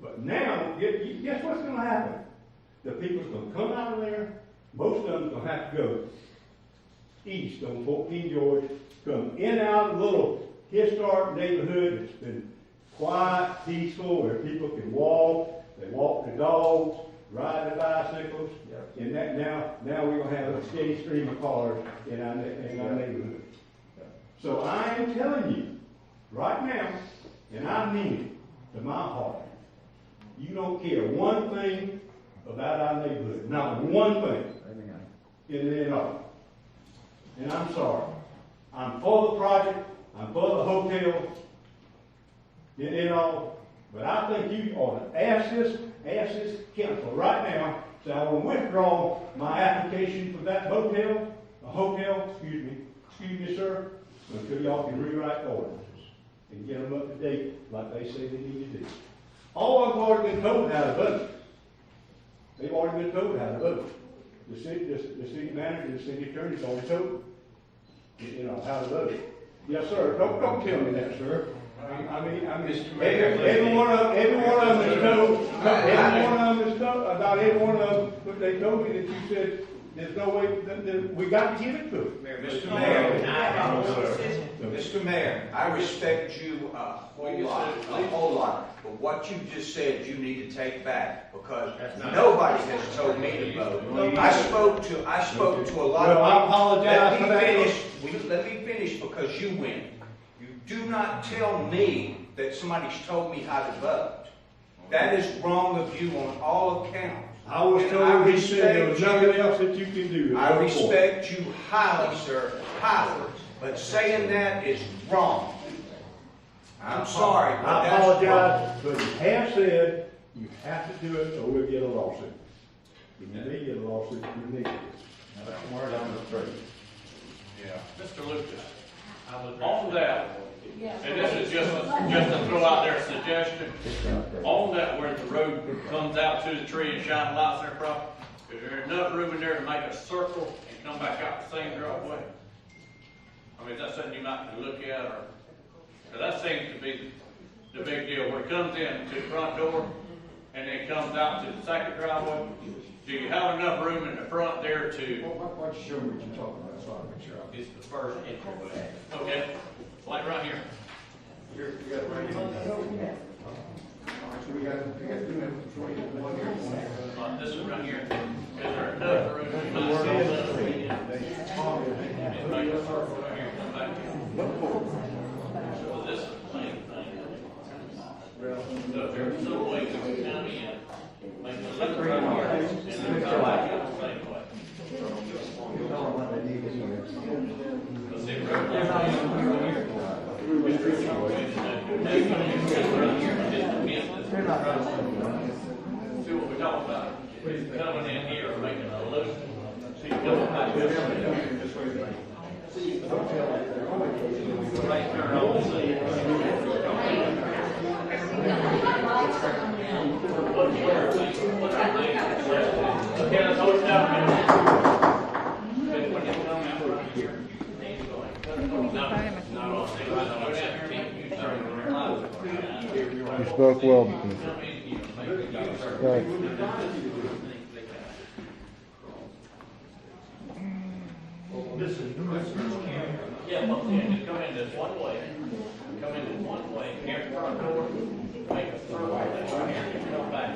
E: But now, guess what's going to happen? The people's going to come out of there. Most of them going to have to go east on 14 George, come in and out of the little historic neighborhood that's been quiet, peaceful, where people can walk. They walk their dogs, ride their bicycles. Yep. And that now we're going to have a steady stream of cars in our neighborhood. Yep. So I am telling you right now, and I mean it to my heart, you don't care one thing about our neighborhood. Not one thing. In all. And I'm sorry. I'm for the project. I'm for the hotel. In all. But I think you ought to ask this council right now, say I want to withdraw my application for that hotel, excuse me, sir, until y'all can rewrite the ordinances.
H: and get them up to date like they say they need to do. All of them already been told how to vote. They've already been told how to vote. The city manager, the city attorney's already told them, you know, how to vote. Yes, sir. Don't tell me that, sir. I mean, every one of them is told, about every one of them, but they told me that you said, there's no way, that we got to give it to them.
L: Mr. Mayor, Mr. Mayor, I respect you a whole lot, but what you just said, you need to take back, because nobody has told me to vote. I spoke to a lot of people.
H: I apologize for that.
L: Let me finish because you win. You do not tell me that somebody's told me how to vote. That is wrong of you on all accounts.
H: I was told he said there was nothing else that you can do.
L: I respect you highly, sir, highly, but saying that is wrong. I'm sorry, but
H: I
L: that's wrong.
H: apologize, but you have said you have to do it or we'll get a lawsuit. If you may get a lawsuit, you need it.
C: That's word on the street.
A: Yeah. Mr. Lucas, on that, and this is just to throw out there a suggestion, on that where the road comes out to the tree and shine lights there, property, is there enough room in there to make a circle and come back out the same driveway? I mean, is that something you might look at, or, 'cause that seems to be the big deal, where it comes in to the front door, and then comes out to the second driveway. Do you have enough room in the front there to?
C: What show were you talking about, so I can make sure?
A: It's the first entryway. Okay, like right here.
E: You got it right here. So we got 2 minutes before you get one here.
A: This is right here. Is there enough room? And make a circle right here, come back here. So this is the same thing. So if there's some way we can come in, make a loop right here, and then come back out the same way. See, right here. See what we're talking about? Coming in here, making a loop. See, coming back this way. Right turn on. Okay, let's hold it down. When you come out right here,
M: You spoke well. Right.
A: Yeah, once again, just come in this one way, here in front door, make a circle, and come back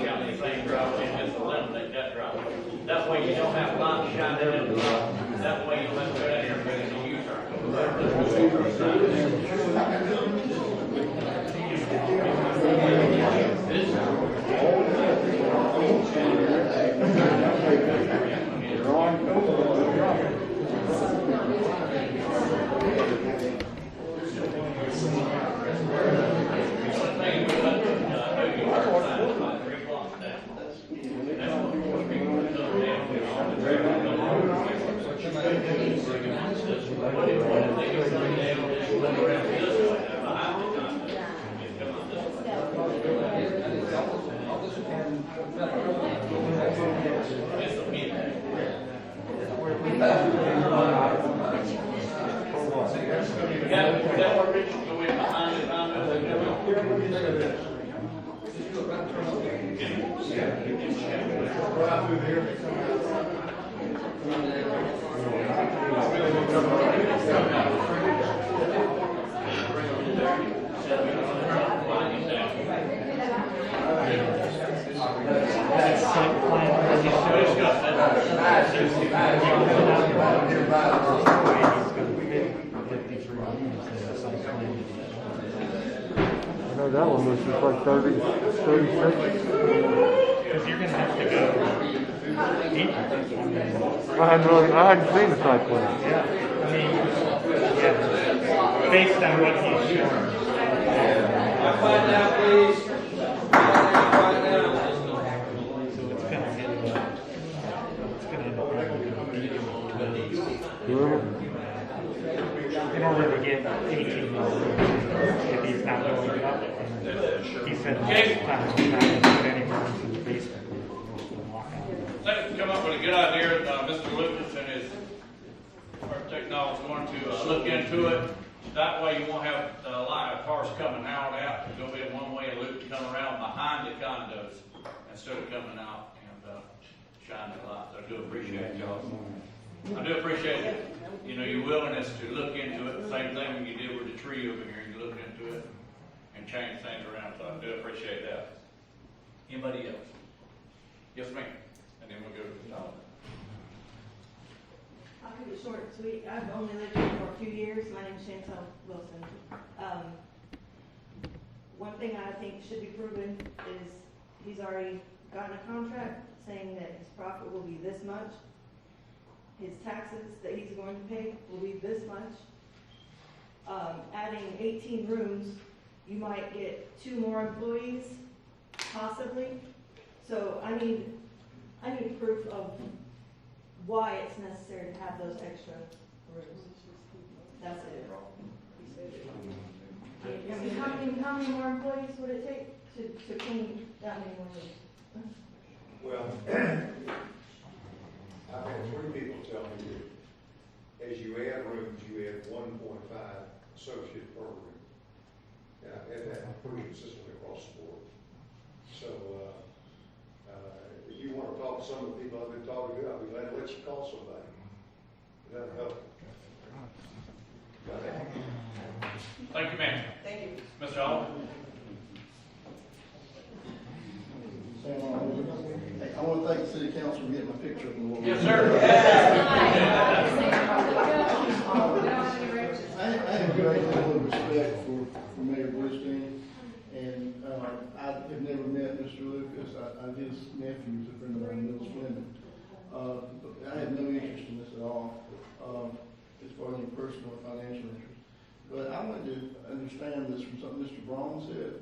A: out the same driveway, and just eliminate that driveway. That way you don't have lights shining in the road, that way you don't have to go down here and make a U-turn.
M: I know that one was just like 36.
N: Because you're going to have to go
M: I hadn't seen the site plan.
N: Yeah, I mean, yeah, based on what he's shown.
G: Quiet now, please. Quiet now.
N: So it's going to end up,
M: Whoever.
N: in order to get 18 more rooms, if he's not willing to up it. And he said last time he's not going to put any rooms in the basement. We'll walk out.
A: Let's come up with a good idea. Mr. Lucas and his architect now is going to look into it. That way you won't have a lot of cars coming out and out. There's going to be a one-way loop to come around behind the condos instead of coming out and shining the lights. I do appreciate y'all. I do appreciate it. You know, your willingness to look into it. Same thing you did with the tree over here. You looked into it and changed things around. So I do appreciate that. Anybody else? Yes, ma'am. And then we'll go to the top.
O: I'll keep it short and sweet. I've only lived here for a few years. My name's Chantel Wilson. One thing I think should be proven is he's already gotten a contract saying that his profit will be this much. His taxes that he's going to pay will be this much. Adding 18 rooms, you might get 2 more employees, possibly. So I need proof of why it's necessary to have those extra rooms. That's it. I mean, how many more employees would it take to clean that many more rooms?
E: Well, I've had 3 people tell me that as you add rooms, you add 1.5 associate per room. And I've had that pretty consistently across the board. So, if you want to talk to some of the people I've been talking to, I'll be glad to let you call somebody. That'll help.
A: Thank you, ma'am.
O: Thank you.
A: Mr. Oliver?
P: I want to thank the city council for getting my picture up in the wall.
A: Yes, sir.
P: I have a great deal of respect for Mayor Bluestein, and I have never met Mr. Lucas. His nephew is a friend of mine, Bill Swindon. I have no interest in this at all, as far as any personal or financial interest. But I wanted to understand this from something Mr. Braun said.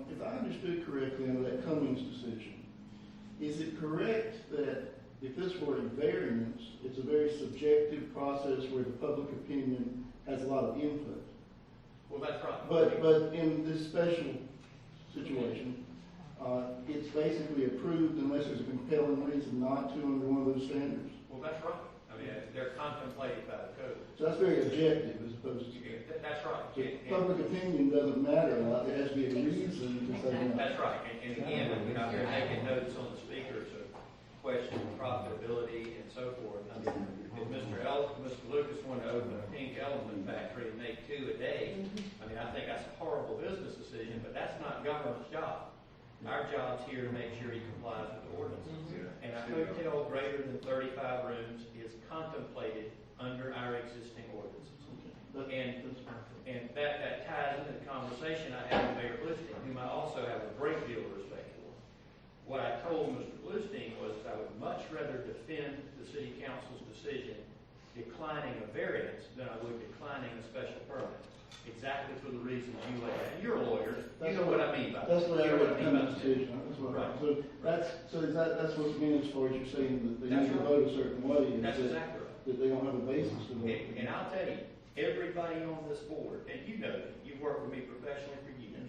P: If I understood correctly under that Cummings decision, is it correct that if this were a variance, it's a very subjective process where the public opinion has a lot of input?
B: Well, that's right.
P: But in this special situation, it's basically approved unless there's a compelling reason not to under one of those standards.
B: Well, that's right. I mean, they're contemplated by the code.
P: So that's very objective as opposed to.
B: That's right.
P: Public opinion doesn't matter a lot. There has to be a reason to say no.
B: That's right. And again, we're not here taking notes on the speakers of question profitability and so forth. I mean, if Mr. Lucas wanted to open a pink elephant factory and make 2 a day, I mean, I think that's a horrible business decision, but that's not government's job. Our job's here to make sure he complies with the ordinances. And a hotel greater than 35 rooms is contemplated under our existing ordinances. And that ties into the conversation I had with Mayor Bluestein, whom I also have a great deal of respect for. What I told Mr. Bluestein was I would much rather defend the city council's decision declining a variance than I would declining a special permit. Exactly for the reasons you laid out. And you're a lawyer. You know what I mean by that.
P: That's what I
B: read
P: read in the decision. That's what
B: right.
P: So that's what you mean as far as you're saying that they need to
B: right.
P: vote a certain way.
B: That's
P: that,
B: exactly right.
P: That they don't have a basis to vote.
B: And I'll tell you, everybody on this board, and you know that, you've worked with me professionally for years,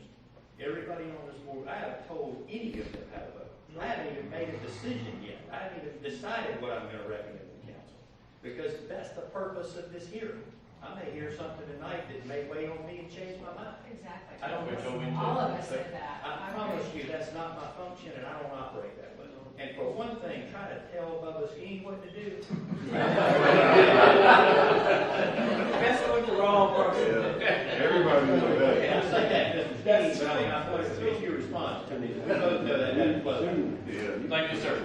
B: everybody on this board, I haven't told any of them how to vote. I haven't even made a decision yet. I haven't even decided what I'm going to recommend to the council. Because that's the purpose of this hearing. I may hear something tonight that may weigh on me and change my mind.
K: Exactly.
B: I don't know.
K: All of us said that.
B: I promise you, that's not my function, and I don't operate that way. And for one thing, try to tell Bubba Skinny what to do. Messing with the wrong person.
C: Everybody knows that.
B: And I say that, Mr. Skinny, but I mean, I thought it was your response to me. We both know that doesn't flow.
A: Thank you, sir.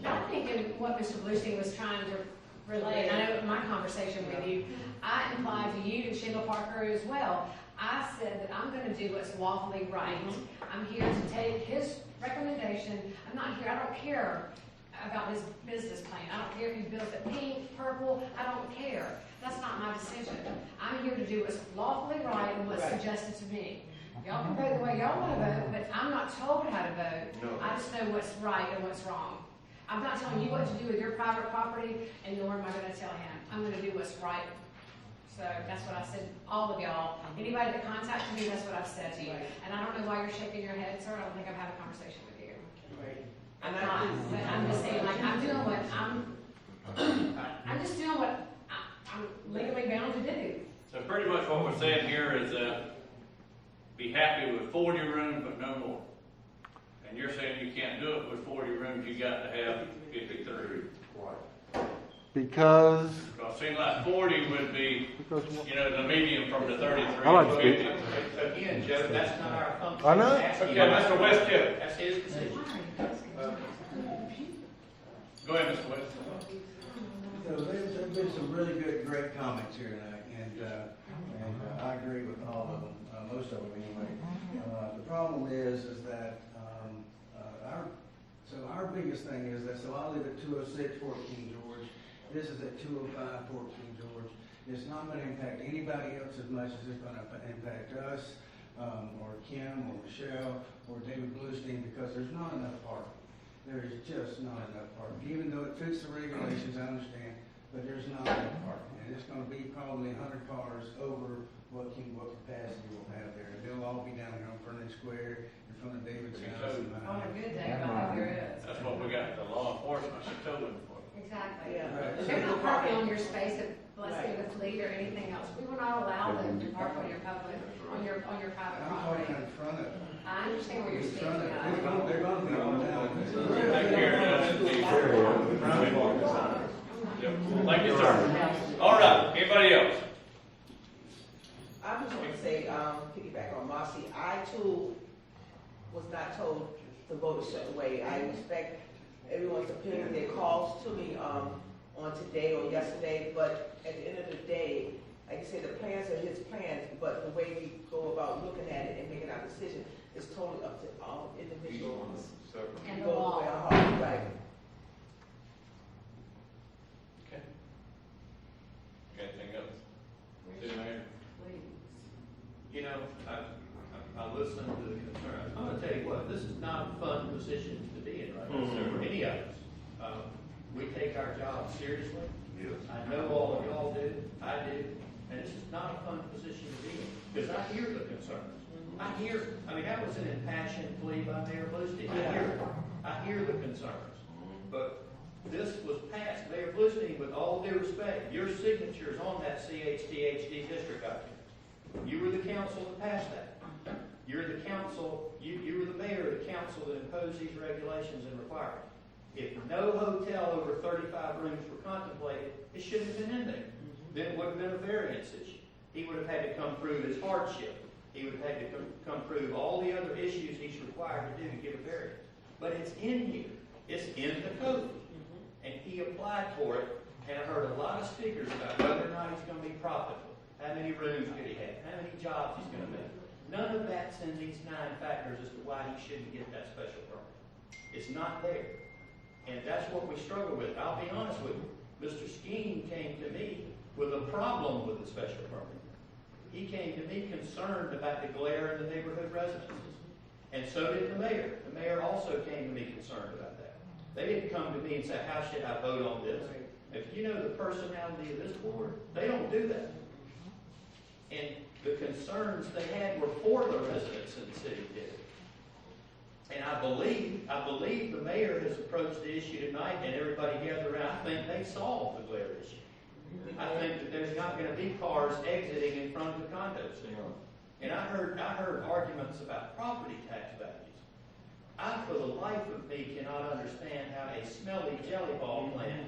K: I think in what Mr. Bluestein was trying to relay, and I know in my conversation with you, I implied to you, Shingle Parker as well. I said that I'm going to do what's lawfully right. I'm here to take his recommendation. I'm not here, I don't care about his business plan. I don't care if he builds it pink, purple, I don't care. That's not my decision. I'm here to do what's lawfully right and what's suggested to me. Y'all can vote the way y'all want to vote, but I'm not told how to vote.
L: No.
K: I just know what's right and what's wrong. I'm not telling you what to do with your private property, and nor am I going to tell him. I'm going to do what's right So that's what I said, all of y'all. Anybody that contacted me, that's what I've said to you. And I don't know why you're shaking your head, sir. I don't think I've had a conversation with you. I'm not, but I'm just saying, like, I'm doing what I'm just doing what I'm legally bound to do.
A: So pretty much what we're saying here is, be happy with 40 rooms, but no more. And you're saying you can't do it with 40 rooms, you got to have 53.
M: Because
A: Because it seems like 40 would be, you know, the medium from the 33
M: I like
A: to
M: to
A: 50.
B: Again, Joe, that's not our function.
M: I know.
A: Okay, Mr. West, Kip.
B: That's his decision.
A: Go ahead, Mr. West.
Q: So there's been some really good, great comments here tonight, and I agree with all of them, most of them anyway. The problem is that our biggest thing is that, so I live at 206 14 George. This is at 205 14 George. It's not going to impact anybody else as much as it's going to impact us, or Kim, or Michelle, or David Bluestein, because there's not enough parking. There is just not enough parking. Even though it fits the regulations, I understand, but there's not enough parking. And it's going to be probably 100 cars over what capacity we'll have there. And they'll all be down here on Furnace Square in front of David's house. And
K: On a good day, I hope there is.
A: That's what we got the law enforcement towing for.
K: Exactly.
O: Yeah.
Q: Right.
K: They're not parking on your space, let's say the fleet or anything else. We will not allow them to park on your public, on your private
Q: I'm
K: property.
Q: talking in front of it.
K: I understand what you're
Q: In front of it.
K: speaking
Q: They're
K: of.
Q: going to be on down.
A: Take care of that. Thank you, sir. All right, anybody else?
R: I just want to say, piggyback on Marcy, I too was not told to vote a certain way. I respect everyone's opinion, their calls to me, on today or yesterday, but at the end of the day, like you said, the plans are his plans, but the way we go about looking at it and making our decision is totally up to all individuals.
K: And the
R: Go
K: law.
R: where our heart is right.
A: Okay. Anything else? City Manager?
B: You know, I listened to the concerns. I'm gonna tell you what, this is not a fun position to be in right now, for any of us. We take our job seriously. I know all of y'all do, I do, and it's just not a fun position to be in, because I hear the concerns. I mean, that was an impassioned plea by Mayor Bluestein. I hear the concerns. But this was passed, Mayor Bluestein, with all due respect, your signature's on that CHDHD district document. You were the council that passed that. You're the council, you were the mayor of the council that imposed these regulations and requirements. If no hotel over 35 rooms were contemplated, it shouldn't have been in there. Then it would have been a variance issue. He would have had to come prove his hardship. He would have had to come prove all the other issues he's required to do to get a variance. But it's in here. It's in the code. And he applied for it, and I heard a lot of speakers about whether or not he's going to be profitable. How many rooms could he have? How many jobs he's going to make? None of that's in these 9 factors as to why he shouldn't get that special permit. It's not there. And that's what we struggle with. I'll be honest with you. Mr. Skeen came to me with a problem with the special permit. He came to me concerned about the glare in the neighborhood residences. And so did the mayor. The mayor also came to me concerned about that. They didn't come to me and say, how should I vote on this? If you know the personality of this board, they don't do that. And the concerns they had were for the residents in the city did. And I believe the mayor has approached the issue tonight, and everybody gathered around. I think they solved the glare issue. I think that there's not going to be cars exiting in front of the condos anymore. And I heard arguments about property tax values. I, for the life of me, cannot understand how a smelly jelly ball plant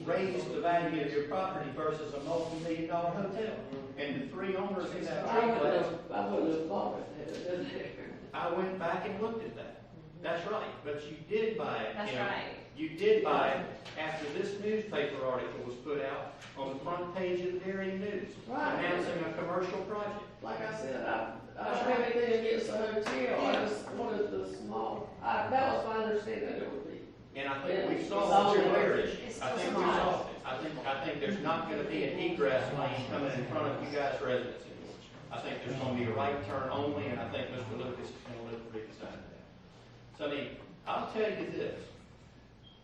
B: raised the value of your property versus a multi-million-dollar hotel. And the 3 owners in that triplex.
I: I wouldn't have bought it.
B: I went back and looked at that. That's right. But you did buy it.
K: That's right.
B: You did buy it after this newspaper article was put out on the front page of the Darien News, announcing a commercial project.
I: Like I said, I don't have anything against the hotel. I just wanted the small, that was my understanding it would be.
B: And I think we solved your glare issue. I think we solved it. I think there's not going to be an egress lane coming in front of you guys' residents anymore. I think there's going to be a right turn only, and I think Mr. Lucas is going to look pretty excited at that. So, I mean, I'll tell you this.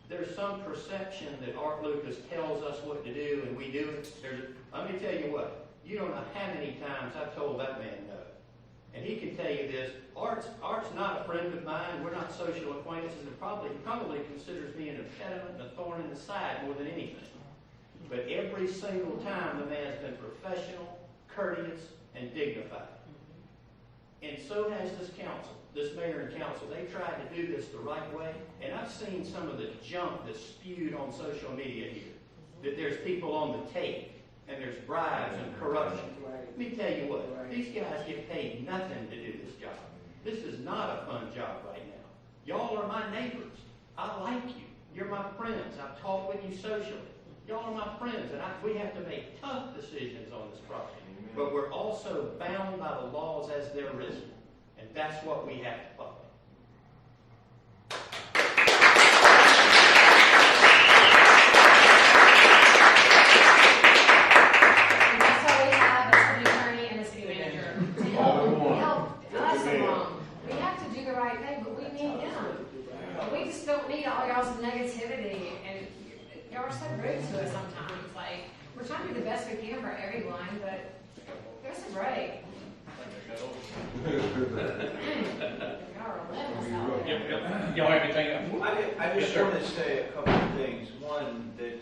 B: there's some perception that Art Lucas tells us what to do and we do it. Let me tell you what, you don't know how many times I've told that man no. And he can tell you this, Art's not a friend of mine, we're not social acquaintances, and he probably considers me an impediment and a thorn in the side more than anything. But every single time the man's been professional, courteous, and dignified. And so has this council, this mayor and council. They tried to do this the right way, and I've seen some of the junk that's spewed on social media here. That there's people on the tape, and there's bribes and corruption. Let me tell you what, these guys get paid nothing to do this job. This is not a fun job right now. Y'all are my neighbors. I like you. You're my friends. I've talked with you socially. Y'all are my friends, and we have to make tough decisions on this project. But we're also bound by the laws as they're written, and that's what we have to follow.
K: And that's why we have a city attorney and a city manager to help us along. We have to do the right thing, but we need them. We just don't need all y'all's negativity, and y'all are so rude to us sometimes. Like, we're trying to do the best we can for everyone, but give us a break. Y'all are relentless out there.
A: Y'all have anything else?
L: I just wanted to say a couple of things. One, that